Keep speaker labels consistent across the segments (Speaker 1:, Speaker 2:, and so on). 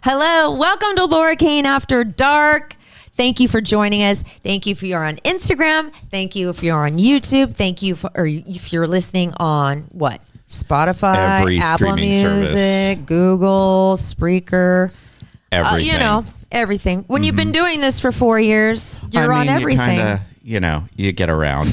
Speaker 1: Hello, welcome to Laura Kane After Dark. Thank you for joining us. Thank you if you're on Instagram. Thank you if you're on YouTube. Thank you for, or if you're listening on what? Spotify,
Speaker 2: Every
Speaker 1: Apple
Speaker 2: streaming
Speaker 1: Music,
Speaker 2: service.
Speaker 1: Google, Spreaker.
Speaker 2: Everything.
Speaker 1: Everything. When you've been doing this for 4 years, you're on everything.
Speaker 2: You get around.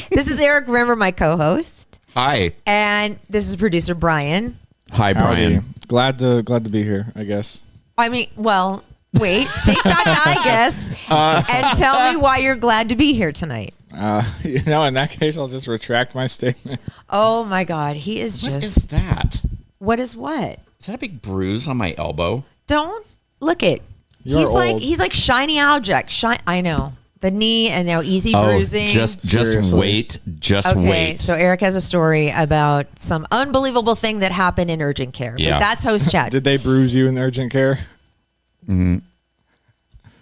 Speaker 1: This is Erik, remember, my co-host.
Speaker 2: Hi.
Speaker 1: And this is producer Brian.
Speaker 2: Hi, Brian.
Speaker 3: Howdy. Glad to be here, I guess.
Speaker 1: I mean, well, wait, take back I guess, and tell me why you're glad to be here tonight.
Speaker 3: In that case, I'll just retract my statement.
Speaker 1: Oh my God, he is
Speaker 2: What
Speaker 1: just.
Speaker 2: is that?
Speaker 1: What is what?
Speaker 2: Is that a big bruise on my elbow?
Speaker 1: Don't look it.
Speaker 3: You're old.
Speaker 1: He's like shiny object. I know the knee and now easy bruising.
Speaker 2: Just
Speaker 3: Seriously.
Speaker 2: wait. Just
Speaker 1: okay.
Speaker 2: wait.
Speaker 1: So Erik has a story about some unbelievable thing that happened in urgent care.
Speaker 2: Yeah.
Speaker 1: But that's host chat.
Speaker 3: Did they bruise you in urgent care?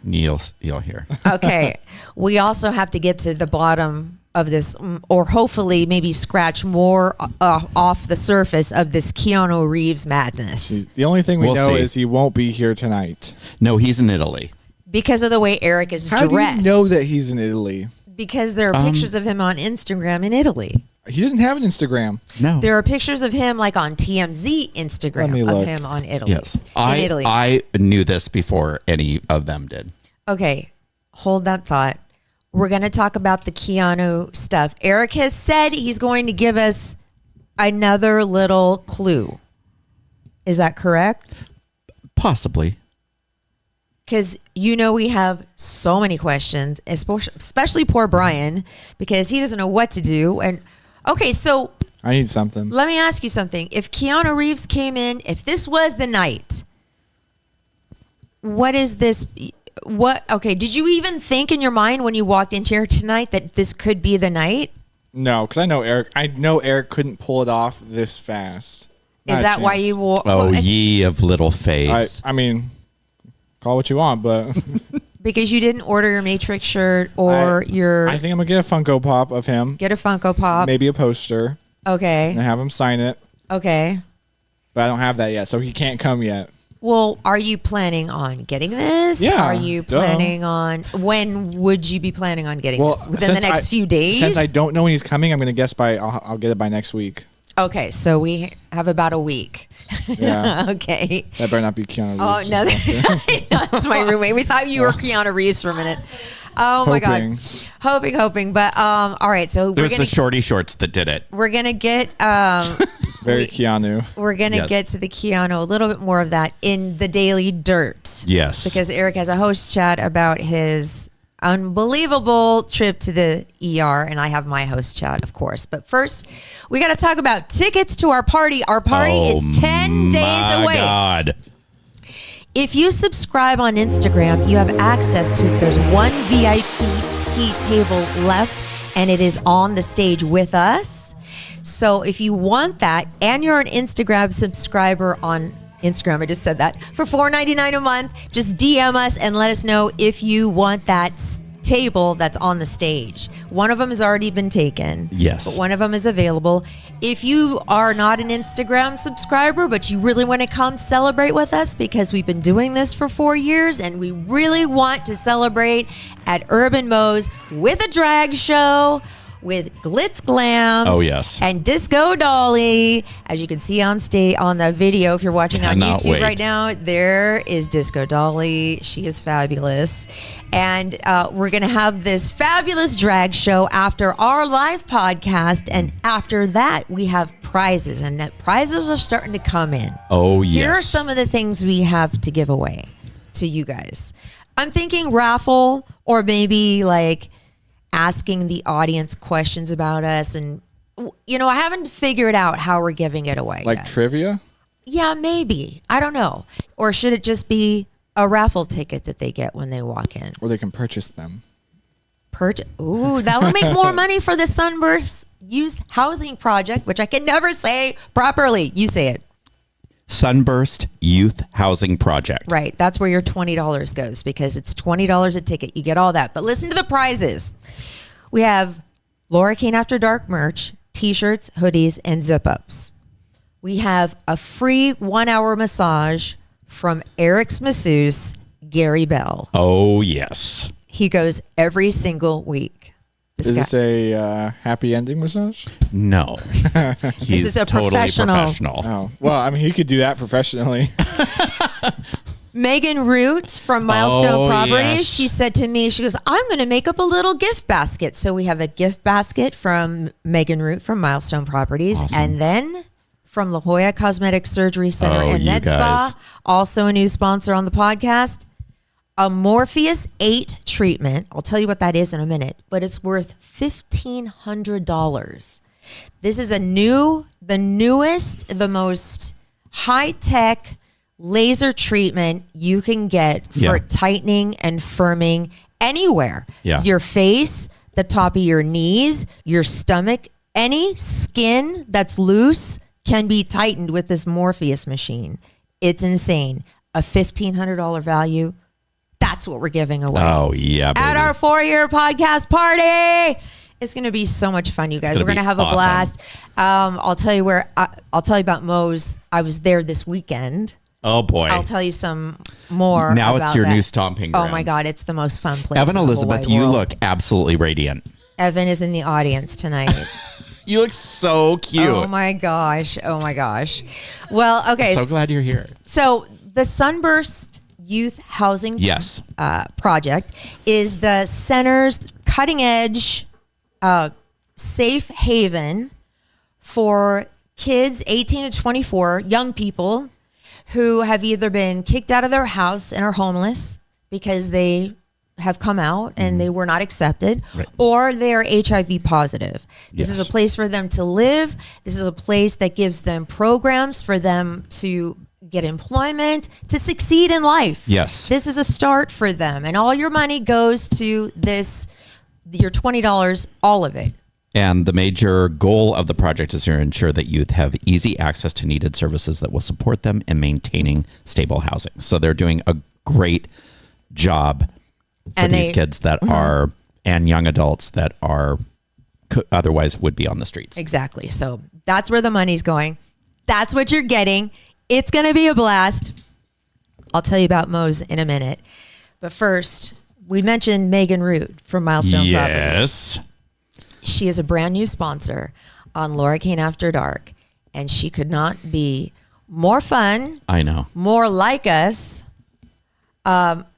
Speaker 2: You'll hear.
Speaker 1: Okay. We also have to get to the bottom of this, or hopefully maybe scratch more off the surface of this Keanu Reeves madness.
Speaker 3: The only thing we
Speaker 2: We'll
Speaker 3: know
Speaker 2: see.
Speaker 3: is he won't be here tonight.
Speaker 2: No, he's in Italy.
Speaker 1: Because of the way Erik is
Speaker 3: How
Speaker 1: dressed.
Speaker 3: do you know that he's in Italy?
Speaker 1: Because there are pictures of him on Instagram in Italy.
Speaker 3: He doesn't have an Instagram.
Speaker 2: No.
Speaker 1: There are pictures of him like on TMZ
Speaker 3: Let
Speaker 1: Instagram
Speaker 3: me
Speaker 1: of
Speaker 3: look.
Speaker 1: him on Italy.
Speaker 2: Yes.
Speaker 1: In Italy.
Speaker 2: I knew this before any of them did.
Speaker 1: Okay, hold that thought. We're going to talk about the Keanu stuff. Erik has said he's going to give us another little clue. Is that correct?
Speaker 2: Possibly.
Speaker 1: Because we have so many questions, especially poor Brian, because he doesn't know what to do. And okay, so
Speaker 3: I need something.
Speaker 1: let me ask you something. If Keanu Reeves came in, if this was the night, what is this? Okay, did you even think in your mind when you walked into here tonight that this could be the night?
Speaker 3: No, because I know Erik. I know Erik couldn't pull it off this fast. Not
Speaker 1: Is
Speaker 3: a
Speaker 1: that why
Speaker 3: chance.
Speaker 1: you wore?
Speaker 2: Oh, ye of little faith.
Speaker 3: I mean, call what you want, but
Speaker 1: Because you didn't order your Matrix shirt or your
Speaker 3: I think I'm gonna get a Funko Pop of him,
Speaker 1: get a Funko Pop.
Speaker 3: maybe a poster,
Speaker 1: Okay.
Speaker 3: and have him sign it.
Speaker 1: Okay.
Speaker 3: But I don't have that yet, so he can't come yet.
Speaker 1: Well, are you planning on getting this?
Speaker 3: Yeah,
Speaker 1: Are you
Speaker 3: duh.
Speaker 1: planning on? When would you be planning on getting this? Within the next few days?
Speaker 3: Since I don't know when he's coming, I'm gonna guess I'll get it by next week.
Speaker 1: Okay, so we have about a week.
Speaker 3: Yeah.
Speaker 1: Okay.
Speaker 3: That better not be Keanu Reeves.
Speaker 1: Oh no, that's my roommate. We thought you were Keanu Reeves for a minute. Oh my God, hoping. But all right, so
Speaker 2: It was the shorty shorts that did it.
Speaker 1: we're gonna get
Speaker 3: Very Keanu.
Speaker 1: we're gonna
Speaker 2: Yes.
Speaker 1: get to the Keanu, a little bit more of that in the Daily Dirt.
Speaker 2: Yes.
Speaker 1: Because Erik has a host chat about his unbelievable trip to the ER, and I have my host chat, of course. But first, we got to talk about tickets to our party. Our party is 10 days away.
Speaker 2: God.
Speaker 1: If you subscribe on Instagram, you have access to, there's one VIP table left, and it is on the stage with us. So if you want that, and you're an Instagram subscriber on Instagram, I just said that, for $4.99 a month, just DM us and let us know if you want that table that's on the stage. One of them has already been taken.
Speaker 2: Yes.
Speaker 1: But one of them is available. If you are not an Instagram subscriber, but you really want to come celebrate with us, because we've been doing this for 4 years and we really want to celebrate at Urban Moe's with a drag show, with glitz glam.
Speaker 2: Oh, yes.
Speaker 1: And disco dolly. As you can see on the video, if you're watching on
Speaker 2: Cannot
Speaker 1: YouTube
Speaker 2: wait.
Speaker 1: right now, there is disco dolly. She is fabulous. And we're going to have this fabulous drag show after our live podcast. And after that, we have prizes. And that prizes are starting to come in.
Speaker 2: Oh, yes.
Speaker 1: Here are some of the things we have to give away to you guys. I'm thinking raffle, or maybe like asking the audience questions about us. And, I haven't figured out how we're giving it away
Speaker 3: Like
Speaker 1: yet.
Speaker 3: trivia?
Speaker 1: Yeah, maybe. I don't know. Or should it just be a raffle ticket that they get when they walk in?
Speaker 3: Or they can purchase them.
Speaker 1: Ooh, that would make more money for the Sunburst Youth Housing Project, which I can never say properly. You say it.
Speaker 2: Sunburst Youth Housing Project.
Speaker 1: Right. That's where your $20 goes, because it's $20 a ticket. You get all that. But listen to the prizes. We have Laura Kane After Dark merch, t-shirts, hoodies, and zip-ups. We have a free 1-hour massage from Eric's masseuse, Gary Bell.
Speaker 2: Oh, yes.
Speaker 1: He goes every single week.
Speaker 3: Is this a happy ending massage?
Speaker 2: No. He's
Speaker 1: is a
Speaker 2: totally professional.
Speaker 3: Oh, well, I mean, he could do that professionally.
Speaker 1: Megan Root from Milestone Properties,
Speaker 2: yes.
Speaker 1: she said to me, she goes, I'm going to make up a little gift basket. So we have a gift basket from Megan Root from Milestone Properties.
Speaker 2: Awesome.
Speaker 1: And then from La Jolla Cosmetic Surgery Center and
Speaker 2: you
Speaker 1: Med
Speaker 2: guys.
Speaker 1: Spa, also a new sponsor on the podcast, a Morpheus 8 treatment. I'll tell you what that is in a minute, but it's worth $1,500. This is the newest, the most high-tech laser treatment you can get for tightening and firming anywhere.
Speaker 2: Yeah.
Speaker 1: Your face, the top of your knees, your stomach, any skin that's loose can be tightened with this Morpheus machine. It's insane. A $1,500 value. That's what we're giving away.
Speaker 2: Oh, yeah, baby.
Speaker 1: At our 4-year podcast party. It's going to be so much fun, you guys. We're going to have a blast. I'll tell you I'll tell you about Moe's. I was there this weekend.
Speaker 2: Oh, boy.
Speaker 1: I'll tell you some more.
Speaker 2: Now
Speaker 1: about
Speaker 2: it's your
Speaker 1: that.
Speaker 2: new stomping grounds.
Speaker 1: Oh my God, it's the most fun place.
Speaker 2: Evan
Speaker 1: in the whole
Speaker 2: Elizabeth,
Speaker 1: wide
Speaker 2: you
Speaker 1: world.
Speaker 2: look absolutely radiant.
Speaker 1: Evan is in the audience tonight.
Speaker 2: You look so cute.
Speaker 1: Oh my gosh. Oh my gosh. Well, okay.
Speaker 2: So glad you're here.
Speaker 1: So the Sunburst Youth Housing project is the center's cutting edge safe haven for kids 18 to 24, young people who have either been kicked out of their house and are homeless because they have come out and they were not accepted,
Speaker 2: Right.
Speaker 1: or they are HIV positive. This is
Speaker 2: Yes.
Speaker 1: a place for them to live. This is a place that gives them programs for them to get employment, to succeed in life.
Speaker 2: Yes.
Speaker 1: This is a start for them. And all your money goes to this, your $20, all of it.
Speaker 2: And the major goal of the project is to ensure that youth have easy access to needed services that will support them in maintaining stable housing. So they're doing a great job for
Speaker 1: And
Speaker 2: these kids that are, and young adults that are otherwise would be on the streets.
Speaker 1: Exactly. So that's where the money's going. That's what you're getting. It's going to be a blast. I'll tell you about Moe's in a minute. But first, we mentioned Megan Root from Milestone Properties.
Speaker 2: Yes.
Speaker 1: She is a brand new sponsor on Laura Kane After Dark, and she could not be more fun,
Speaker 2: I know.
Speaker 1: more like us,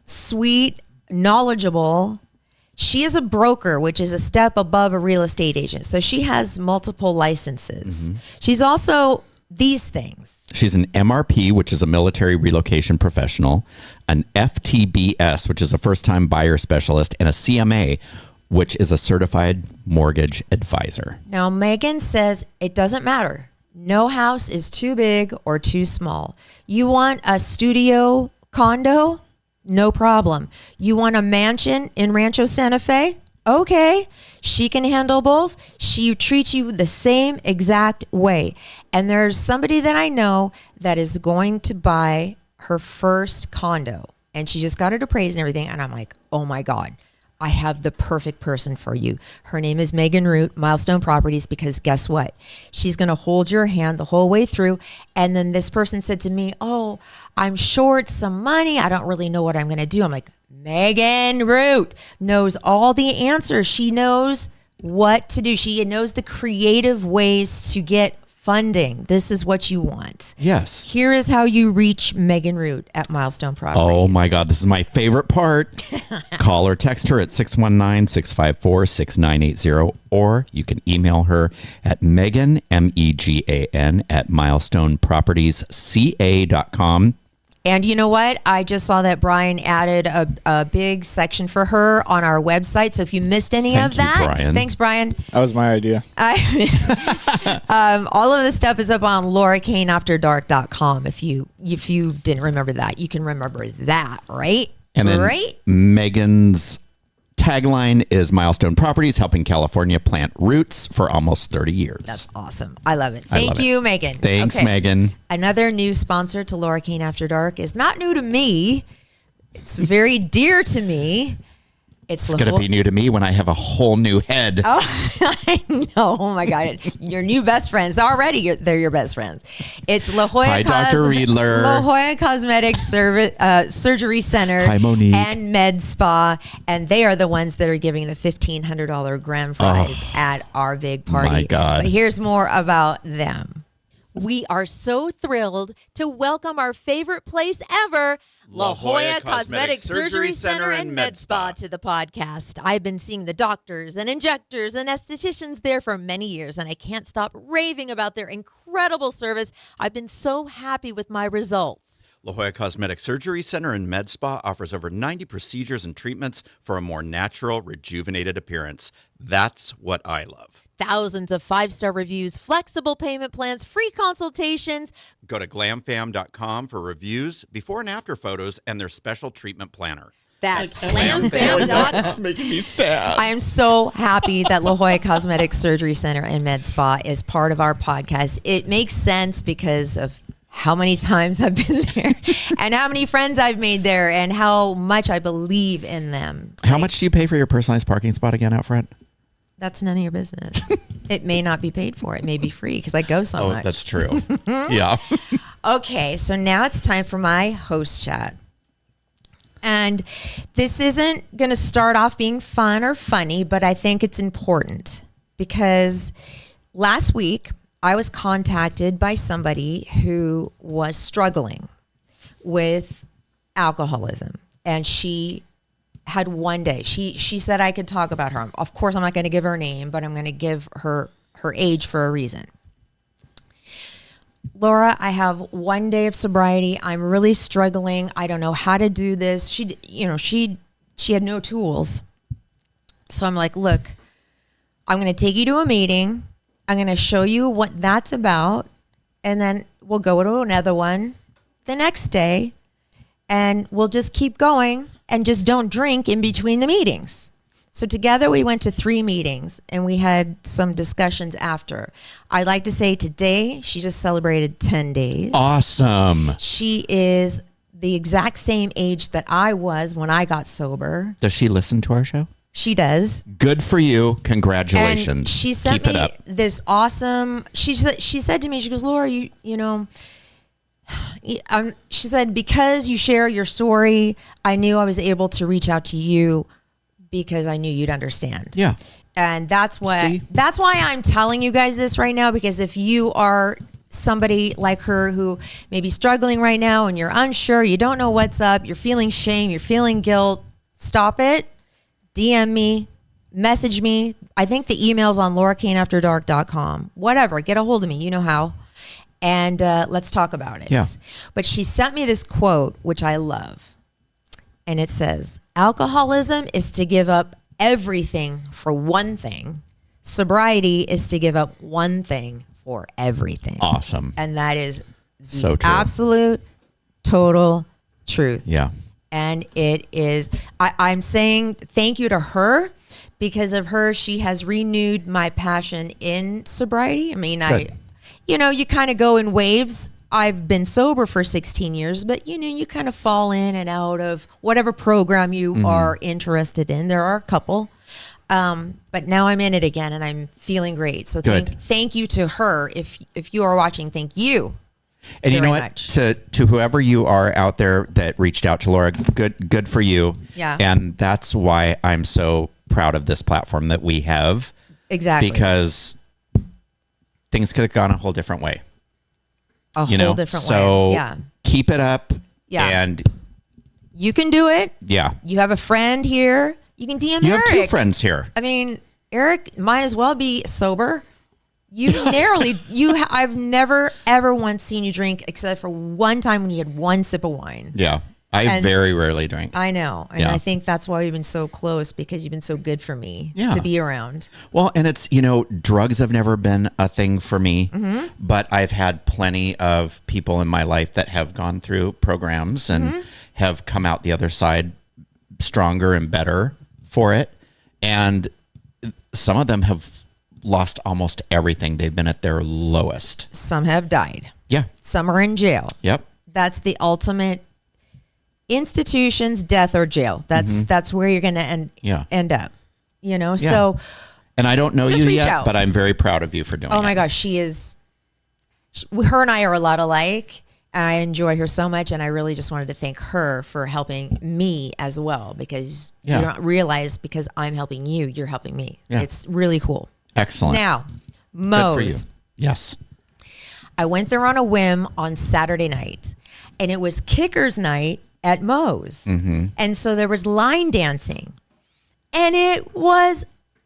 Speaker 1: sweet, knowledgeable. She is a broker, which is a step above a real estate agent. So she has multiple licenses. She's also these things.
Speaker 2: She's an MRP, which is a military relocation professional, an FTBS, which is a first-time buyer specialist, and a CMA, which is a certified mortgage advisor.
Speaker 1: Now, Megan says it doesn't matter. No house is too big or too small. You want a studio condo? No problem. You want a mansion in Rancho Santa Fe? Okay. She can handle both. She treats you the same exact way. And there's somebody that I know that is going to buy her first condo. And she just got it appraised and everything. And I'm like, oh my God, I have the perfect person for you. Her name is Megan Root, Milestone Properties, because guess what? She's going to hold your hand the whole way through. And then this person said to me, oh, I'm short some money. I don't really know what I'm going to do. I'm like, Megan Root knows all the answers. She knows what to do. She knows the creative ways to get funding. This is what you want.
Speaker 2: Yes.
Speaker 1: Here is how you reach Megan Root at Milestone Properties.
Speaker 2: Oh my God, this is my favorite part. Call or text her at 619-654-6980, or you can email her at Megan, MEGAN, at milestonepropertiesca.com.
Speaker 1: And you know what? I just saw that Brian added a big section for her on our website. So if you missed any
Speaker 2: Thank
Speaker 1: of
Speaker 2: you,
Speaker 1: that,
Speaker 2: Brian.
Speaker 1: thanks, Brian.
Speaker 3: That was my idea.
Speaker 1: All of this stuff is up on laurakaneafterdark.com. If you didn't remember that, you can remember that, right?
Speaker 2: And then
Speaker 1: right?
Speaker 2: Megan's tagline is Milestone Properties, helping California plant roots for almost 30 years.
Speaker 1: That's awesome. I love it.
Speaker 2: I
Speaker 1: Thank
Speaker 2: love it.
Speaker 1: you, Megan.
Speaker 2: Thanks,
Speaker 1: Okay.
Speaker 2: Megan.
Speaker 1: Another new sponsor to Laura Kane After Dark is not new to me. It's very dear to me. It's
Speaker 2: going to be new to me when I have a whole new head.
Speaker 1: Oh, I know. Oh my God. Your new best friends. They're your best friends. It's La Jolla,
Speaker 2: Hi, Dr. Riedler.
Speaker 1: La Jolla Cosmetic Surgery Center.
Speaker 2: Hi, Monique.
Speaker 1: And Med Spa. And they are the ones that are giving the $1,500 grand prize at our big party.
Speaker 2: My God.
Speaker 1: But here's more about them. We are so thrilled to welcome our favorite place ever, La Jolla Cosmetic Surgery Center and Med Spa, to the podcast. I've been seeing the doctors and injectors and estheticians there for many years, and I can't stop raving about their incredible service. I've been so happy with my results.
Speaker 4: La Jolla Cosmetic Surgery Center and Med Spa offers over 90 procedures and treatments for a more natural, rejuvenated appearance. That's what I love.
Speaker 1: Thousands of 5-star reviews, flexible payment plans, free consultations.
Speaker 4: Go to glamfam.com for reviews, before and after photos, and their special treatment planner.
Speaker 1: That's glamfam.com.
Speaker 2: That's making me sad.
Speaker 1: I am so happy that La Jolla Cosmetic Surgery Center and Med Spa is part of our podcast. It makes sense because of how many times I've been there and how many friends I've made there and how much I believe in them.
Speaker 2: How much do you pay for your personalized parking spot again out front?
Speaker 1: That's none of your business. It may not be paid for. It may be free because I go so much.
Speaker 2: Oh, that's true. Yeah.
Speaker 1: Okay, so now it's time for my host chat. And this isn't going to start off being fun or funny, but I think it's important because last week I was contacted by somebody who was struggling with alcoholism, and she had one day. She said I could talk about her. Of course, I'm not going to give her name, but I'm going to give her age for a reason. Laura, I have one day of sobriety. I'm really struggling. I don't know how to do this. She had no tools. So I'm like, look, I'm going to take you to a meeting. I'm going to show you what that's about. And then we'll go to another one the next day. And we'll just keep going and just don't drink in between the meetings. So together we went to 3 meetings and we had some discussions after. I'd like to say today she just celebrated 10 days.
Speaker 2: Awesome.
Speaker 1: She is the exact same age that I was when I got sober.
Speaker 2: Does she listen to our show?
Speaker 1: She does.
Speaker 2: Good for you. Congratulations.
Speaker 1: And she sent
Speaker 2: Keep it
Speaker 1: me
Speaker 2: up.
Speaker 1: this awesome, she said to me, she goes, Laura, you know, she said, because you share your story, I knew I was able to reach out to you because I knew you'd understand.
Speaker 2: Yeah.
Speaker 1: And that's why I'm telling you guys this right now, because if you are somebody like her who may be struggling right now and you're unsure, you don't know what's up, you're feeling shame, you're feeling guilt, stop it. DM me, message me. I think the email's on laurakaneafterdark.com. Whatever, get a hold of me. You know how. And let's talk about it.
Speaker 2: Yeah.
Speaker 1: But she sent me this quote, which I love. And it says, alcoholism is to give up everything for one thing. Sobriety is to give up one thing for everything.
Speaker 2: Awesome.
Speaker 1: And that is the
Speaker 2: So true.
Speaker 1: absolute, total truth.
Speaker 2: Yeah.
Speaker 1: And it is, I'm saying thank you to her. Because of her, she has renewed my passion in sobriety. I mean,
Speaker 2: Good.
Speaker 1: You kind of go in waves. I've been sober for 16 years, but you kind of fall in and out of whatever program you are interested in. There are a couple, but now I'm in it again and I'm feeling great. So thank you to her. If you are watching, thank you.
Speaker 2: And you know
Speaker 1: very
Speaker 2: what?
Speaker 1: much.
Speaker 2: To whoever you are out there that reached out to Laura, good for you.
Speaker 1: Yeah.
Speaker 2: And that's why I'm so proud of this platform that we have.
Speaker 1: Exactly.
Speaker 2: Because things could have gone a whole different way.
Speaker 1: A whole different
Speaker 2: so
Speaker 1: way. Yeah.
Speaker 2: Keep it up.
Speaker 1: Yeah.
Speaker 2: And
Speaker 1: You can do it.
Speaker 2: yeah.
Speaker 1: You have a friend here. You can DM
Speaker 2: You
Speaker 1: Erik.
Speaker 2: have 2 friends here.
Speaker 1: I mean, Erik might as well be sober. I've never ever once seen you drink except for one time when you had one sip of wine.
Speaker 2: Yeah. I very rarely drink.
Speaker 1: I know. And
Speaker 2: Yeah.
Speaker 1: I think that's why we've been so close, because you've been so good for me
Speaker 2: Yeah.
Speaker 1: to be around.
Speaker 2: Well, and it's, drugs have never been a thing for me,
Speaker 1: Mm-hmm.
Speaker 2: but I've had plenty of people in my life that have gone through programs and
Speaker 1: Mm-hmm.
Speaker 2: have come out the other side stronger and better for it. And some of them have lost almost everything. They've been at their lowest.
Speaker 1: Some have died.
Speaker 2: Yeah.
Speaker 1: Some are in jail.
Speaker 2: Yep.
Speaker 1: That's the ultimate institutions, death, or jail. That's where you're going to end up. You know, so.
Speaker 2: And I don't know
Speaker 1: just
Speaker 2: you
Speaker 1: reach
Speaker 2: yet,
Speaker 1: out.
Speaker 2: but I'm very proud of you for doing it.
Speaker 1: Oh my gosh, her and I are a lot alike. I enjoy her so much, and I really just wanted to thank her for helping me as well, because you don't realize, because I'm helping you, you're helping me. Yeah. It's really cool.
Speaker 2: Excellent.
Speaker 1: Now,
Speaker 2: Good for you.
Speaker 1: Moe's.
Speaker 2: Yes.
Speaker 1: I went there on a whim on Saturday night, and it was Kickers Night at Moe's. And so there was line dancing, and it was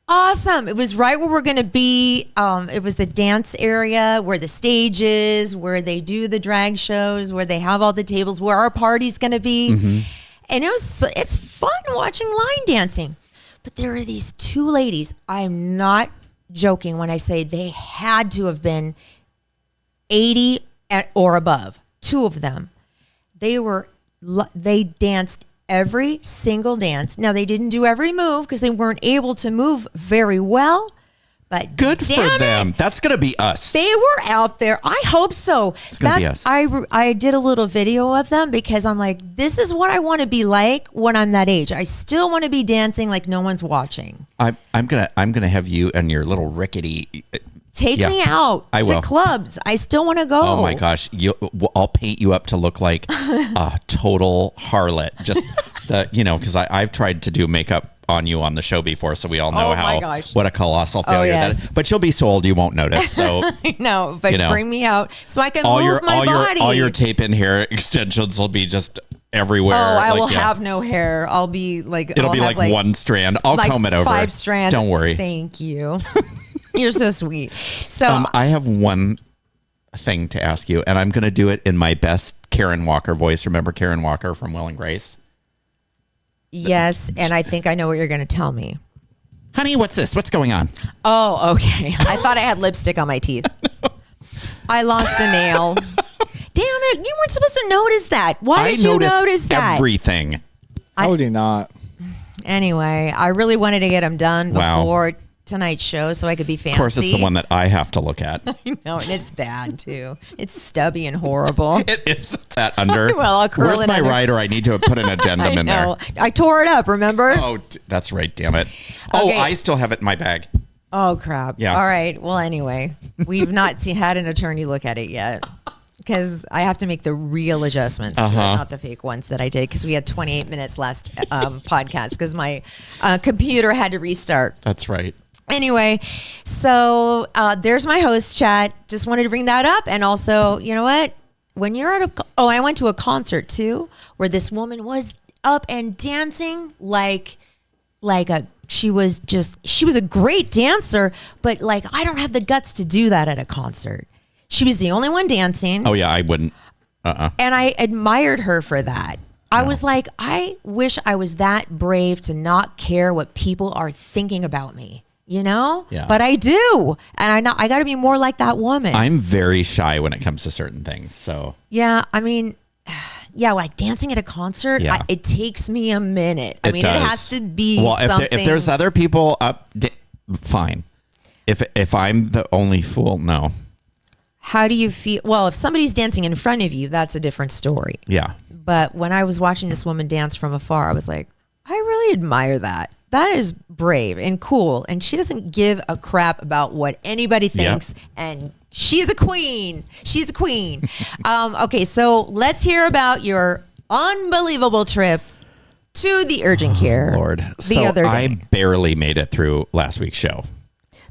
Speaker 1: awesome. It was right where we're going to be. It was the dance area where the stage is, where they do the drag shows, where they have all the tables, where our party's going to be. And it's fun watching line dancing. But there are these two ladies. I'm not joking when I say they had to have been 80 or above. Two of them. They danced every single dance. Now, they didn't do every move because they weren't able to move very well, but
Speaker 2: good for them. That's going to be us.
Speaker 1: They were out there. I hope so.
Speaker 2: It's going to be us.
Speaker 1: I did a little video of them because I'm like, this is what I want to be like when I'm that age. I still want to be dancing like no one's watching.
Speaker 2: I'm gonna have you and your little rickety.
Speaker 1: Take me out to clubs. I still want to go.
Speaker 2: Oh my gosh, I'll paint you up to look like a total harlot. Just because I've tried to do makeup on you on the show before, so we all know what a colossal failure that is. But you'll be so old you won't notice. So
Speaker 1: no, but bring me out so I can move my body.
Speaker 2: All your tape and hair extensions will be just everywhere.
Speaker 1: Oh, I will have no hair. I'll be like
Speaker 2: it'll be like one strand. I'll comb it over.
Speaker 1: 5 strands.
Speaker 2: Don't worry.
Speaker 1: Thank you. You're so sweet. So
Speaker 2: I have one thing to ask you, and I'm going to do it in my best Karen Walker voice. Remember Karen Walker from Will and Grace?
Speaker 1: Yes, and I think I know what you're going to tell me.
Speaker 2: Honey, what's this? What's going on?
Speaker 1: Oh, okay. I thought I had lipstick on my teeth. I lost a nail. Damn it. You weren't supposed to notice that. Why did you notice that?
Speaker 2: Everything.
Speaker 3: How would he not?
Speaker 1: Anyway, I really wanted to get them done before tonight's show so I could be fancy.
Speaker 2: Of course, it's the one that I have to look at.
Speaker 1: I know, and it's bad too. It's stubby and horrible.
Speaker 2: It is that under.
Speaker 1: Well, I'll curl
Speaker 2: Where's
Speaker 1: it
Speaker 2: my
Speaker 1: under.
Speaker 2: writer? I need to put an addendum in there.
Speaker 1: I tore it up, remember?
Speaker 2: Oh, that's right. Damn it. Oh,
Speaker 1: Okay.
Speaker 2: I still have it in my bag.
Speaker 1: Oh, crap.
Speaker 2: Yeah.
Speaker 1: All right. Well, anyway, we've not had an attorney look at it yet because I have to make the real adjustments to it, not the fake ones that I did, because we had 28 minutes last podcast because my computer had to restart.
Speaker 2: That's right.
Speaker 1: Anyway, so there's my host chat. Just wanted to bring that up. And also, you know what? When you're at I went to a concert too, where this woman was up and dancing she was a great dancer, but like, I don't have the guts to do that at a concert. She was the only one dancing.
Speaker 2: Oh yeah, I wouldn't.
Speaker 1: And I admired her for that. I was like, I wish I was that brave to not care what people are thinking about me. You know?
Speaker 2: Yeah.
Speaker 1: But I do. And I got to be more like that woman.
Speaker 2: I'm very shy when it comes to certain things. So
Speaker 1: yeah, I mean, like dancing at a concert, it takes me a minute. It has to be something.
Speaker 2: If there's other people up, fine. If I'm the only fool, no.
Speaker 1: How do you feel? Well, if somebody's dancing in front of you, that's a different story.
Speaker 2: Yeah.
Speaker 1: But when I was watching this woman dance from afar, I was like, I really admire that. That is brave and cool. And she doesn't give a crap about what anybody thinks. Yep. And she's a queen. She's a queen. Okay, so let's hear about your unbelievable trip to the urgent care.
Speaker 2: Lord.
Speaker 1: Other day.
Speaker 2: I barely made it through last week's show.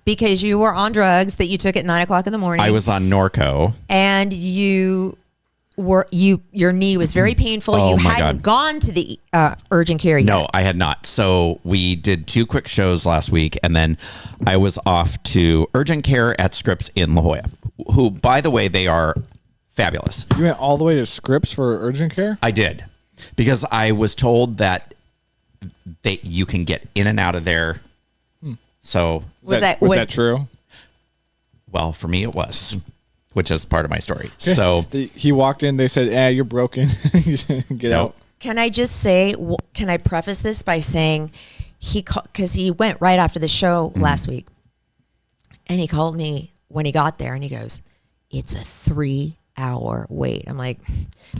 Speaker 1: Because you were on drugs that you took at 9:00 in the morning.
Speaker 2: I was on Norco.
Speaker 1: And your knee was very painful.
Speaker 2: Oh,
Speaker 1: you
Speaker 2: my
Speaker 1: hadn't
Speaker 2: God.
Speaker 1: gone to the urgent care yet.
Speaker 2: No, I had not. So we did 2 quick shows last week, and then I was off to urgent care at Scripps in La Jolla, who, by the way, they are fabulous.
Speaker 3: You went all the way to Scripps for urgent care?
Speaker 2: I did, because I was told that you can get in and out of there. So
Speaker 3: was that true?
Speaker 2: Well, for me, it was. Which is part of my story. So
Speaker 3: he walked in. They said, you're broken. Get out.
Speaker 1: Can I just say, can I preface this by saying because he went right after the show last week, and he called me when he got there, and he goes, it's a 3 5-hour wait. I'm like,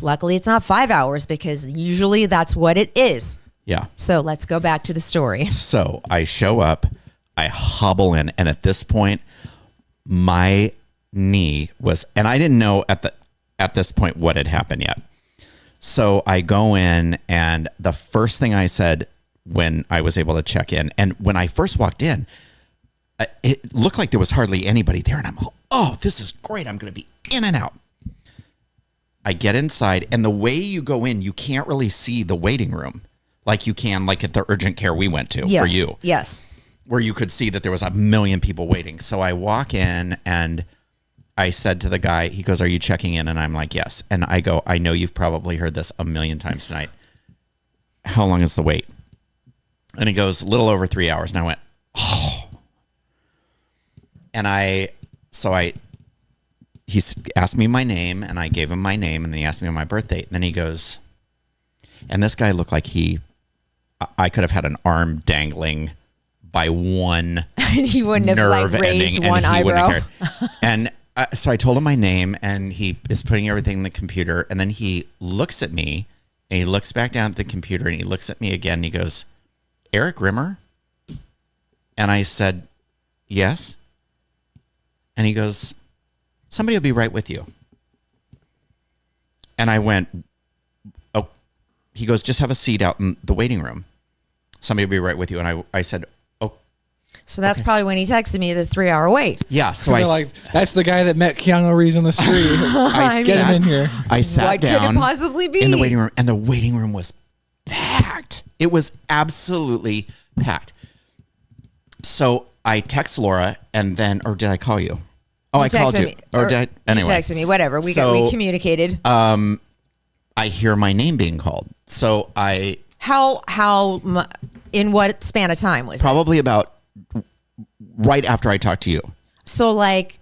Speaker 1: luckily it's not 5 hours because usually that's what it is.
Speaker 2: Yeah.
Speaker 1: So let's go back to the story.
Speaker 2: So I show up, I hobble in, and at this point, my knee was, and I didn't know at this point what had happened yet. So I go in, and the first thing I said when I was able to check in, and when I first walked in, it looked like there was hardly anybody there, and I'm all, oh, this is great. I'm going to be in and out. I get inside, and the way you go in, you can't really see the waiting room like you can like at the urgent care we went to for you.
Speaker 1: Yes.
Speaker 2: Where you could see that there was a million people waiting. So I walk in, and I said to the guy, he goes, are you checking in? And I'm like, yes. And I go, I know you've probably heard this a million times tonight. How long is the wait? And he goes, a little over 3 hours. And I went, oh. And he asked me my name, and I gave him my name, and then he asked me on my birth date. And then he goes, and this guy looked like I could have had an arm dangling by one
Speaker 1: He wouldn't have
Speaker 2: nerve
Speaker 1: like raised
Speaker 2: ending,
Speaker 1: one
Speaker 2: and he wouldn't
Speaker 1: eyebrow.
Speaker 2: have cared. And so I told him my name, and he is putting everything in the computer, and then he looks at me, and he looks back down at the computer, and he looks at me again, and he goes, Erik Rimmer? And I said, yes. And he goes, somebody will be right with you. And I went, oh, he goes, just have a seat out in the waiting room. Somebody will be right with you. And I said, oh.
Speaker 1: So that's probably when he texted me the 3 hour wait.
Speaker 2: Yeah. So
Speaker 3: They're like, that's the guy that met Keanu Reeves on the street. Get him in here.
Speaker 2: I sat
Speaker 1: What could
Speaker 2: down
Speaker 1: it possibly be?
Speaker 2: in the waiting room, and the waiting room was packed. It was absolutely packed. So I text Laura, and then, or did I call you? Oh, I called you.
Speaker 1: Me,
Speaker 2: or did I? Anyway.
Speaker 1: You texted me, whatever. We communicated.
Speaker 2: I hear my name being called. So
Speaker 1: In what span of time was it?
Speaker 2: Probably about right after I talked to you.
Speaker 1: So like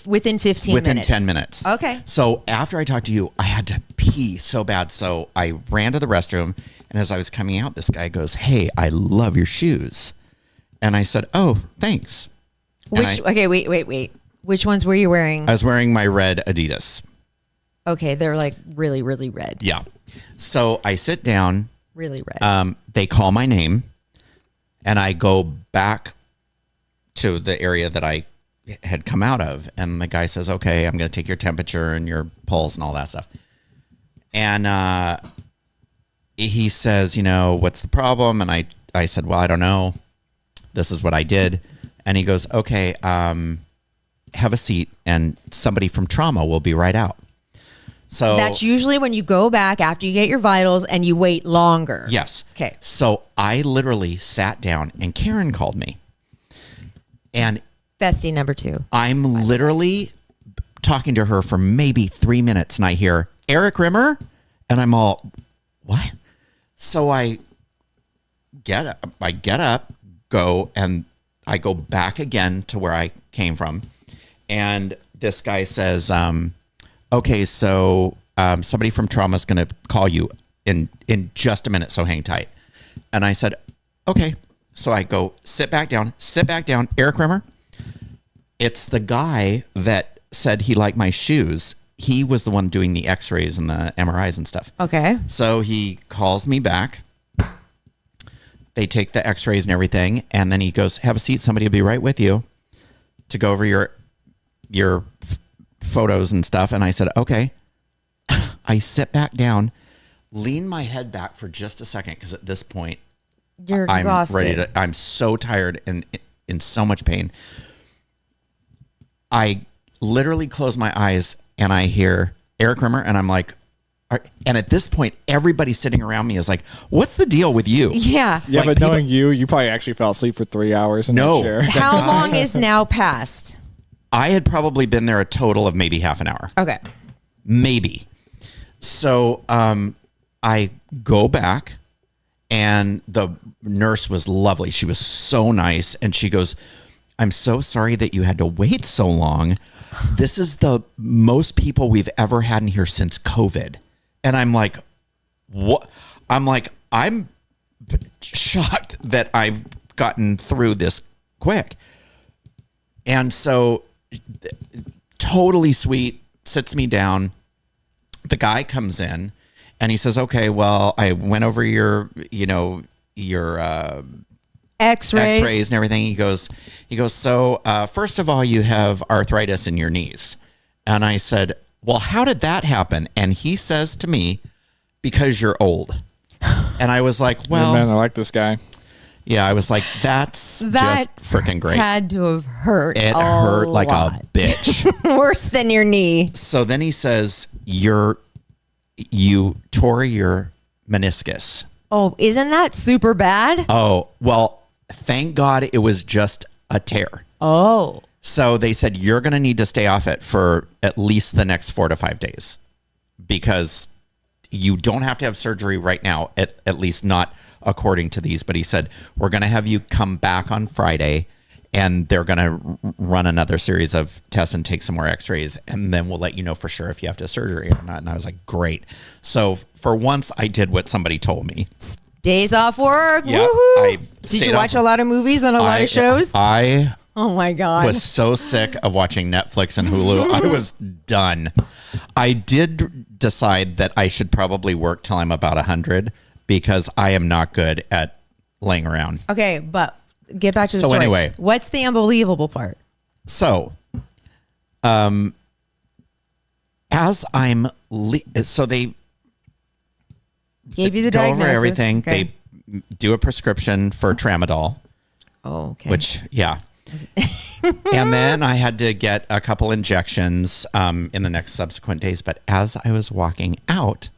Speaker 1: within 15 minutes?
Speaker 2: Within 10 minutes.
Speaker 1: Okay.
Speaker 2: So after I talked to you, I had to pee so bad. So I ran to the restroom, and as I was coming out, this guy goes, hey, I love your shoes. And I said, oh, thanks.
Speaker 1: Okay, wait. Which ones were you wearing?
Speaker 2: I was wearing my red Adidas.
Speaker 1: Okay, they're like really, really red.
Speaker 2: Yeah. So I sit down.
Speaker 1: Really red.
Speaker 2: They call my name, and I go back to the area that I had come out of. And the guy says, okay, I'm going to take your temperature and your pulse and all that stuff. And he says, what's the problem? And I said, well, I don't know. This is what I did. And he goes, okay, have a seat, and somebody from trauma will be right out. So
Speaker 1: that's usually when you go back after you get your vitals and you wait longer.
Speaker 2: Yes.
Speaker 1: Okay.
Speaker 2: So I literally sat down, and Karen called me. And
Speaker 1: Bestie number 2.
Speaker 2: I'm literally talking to her for maybe 3 minutes, and I hear, Erik Rimmer? And I'm all, what? So I get up, go, and I go back again to where I came from. And this guy says, okay, so somebody from trauma is going to call you in just a minute, so hang tight. And I said, okay. So I go, sit back down, Erik Rimmer. It's the guy that said he liked my shoes. He was the one doing the x-rays and the MRIs and stuff.
Speaker 1: Okay.
Speaker 2: So he calls me back. They take the x-rays and everything, and then he goes, have a seat, somebody will be right with you to go over your photos and stuff. And I said, okay. I sit back down, lean my head back for just a second, because at this point,
Speaker 1: you're exhausted.
Speaker 2: I'm so tired and in so much pain. I literally close my eyes, and I hear Erik Rimmer, and I'm like, and at this point, everybody sitting around me is like, what's the deal with you?
Speaker 1: Yeah.
Speaker 3: Yeah,
Speaker 2: Like,
Speaker 3: but knowing you probably actually fell asleep for 3 hours in
Speaker 2: No.
Speaker 3: that chair.
Speaker 1: How long is now past?
Speaker 2: I had probably been there a total of maybe half an hour.
Speaker 1: Okay.
Speaker 2: Maybe. So I go back, and the nurse was lovely. She was so nice. And she goes, I'm so sorry that you had to wait so long. This is the most people we've ever had in here since COVID. And I'm like, what? I'm shocked that I've gotten through this quick. And so totally sweet, sits me down, the guy comes in and he says, okay, well, I went over your X-rays and everything. He goes, so first of all, you have arthritis in your knees. And I said, well, how did that happen? And he says to me, because you're old. And I was like, well,
Speaker 3: man, I like this guy.
Speaker 2: Yeah, I was like, that's
Speaker 1: That
Speaker 2: just freaking great.
Speaker 1: Had to have hurt.
Speaker 2: It hurt like a bitch.
Speaker 1: Worse than your knee.
Speaker 2: So then he says, you tore your meniscus.
Speaker 1: Oh, isn't that super bad?
Speaker 2: Oh, well, thank God it was just a tear.
Speaker 1: Oh.
Speaker 2: So they said, you're going to need to stay off it for at least the next 4 to 5 days because you don't have to have surgery right now, at least not according to these. But he said, we're going to have you come back on Friday and they're going to run another series of tests and take some more x-rays. And then we'll let you know for sure if you have to have surgery or not. And I was like, great. So for once I did what somebody told me.
Speaker 1: Days off work.
Speaker 2: Yeah,
Speaker 1: Woohoo. Did you watch a lot of movies and a lot of shows? Oh my God.
Speaker 2: Was so sick of watching Netflix and Hulu. I was done. I did decide that I should probably work till I'm about 100 because I am not good at laying around.
Speaker 1: Okay, but get back to the
Speaker 2: So
Speaker 1: story.
Speaker 2: anyway.
Speaker 1: What's the unbelievable part?
Speaker 2: So, as I'm, so they
Speaker 1: Gave you the
Speaker 2: go
Speaker 1: diagnosis.
Speaker 2: over everything.
Speaker 1: Okay.
Speaker 2: They do a prescription for tramadol,
Speaker 1: Oh, okay.
Speaker 2: which, yeah. And then I had to get a couple injections in the next subsequent days. But as I was walking out,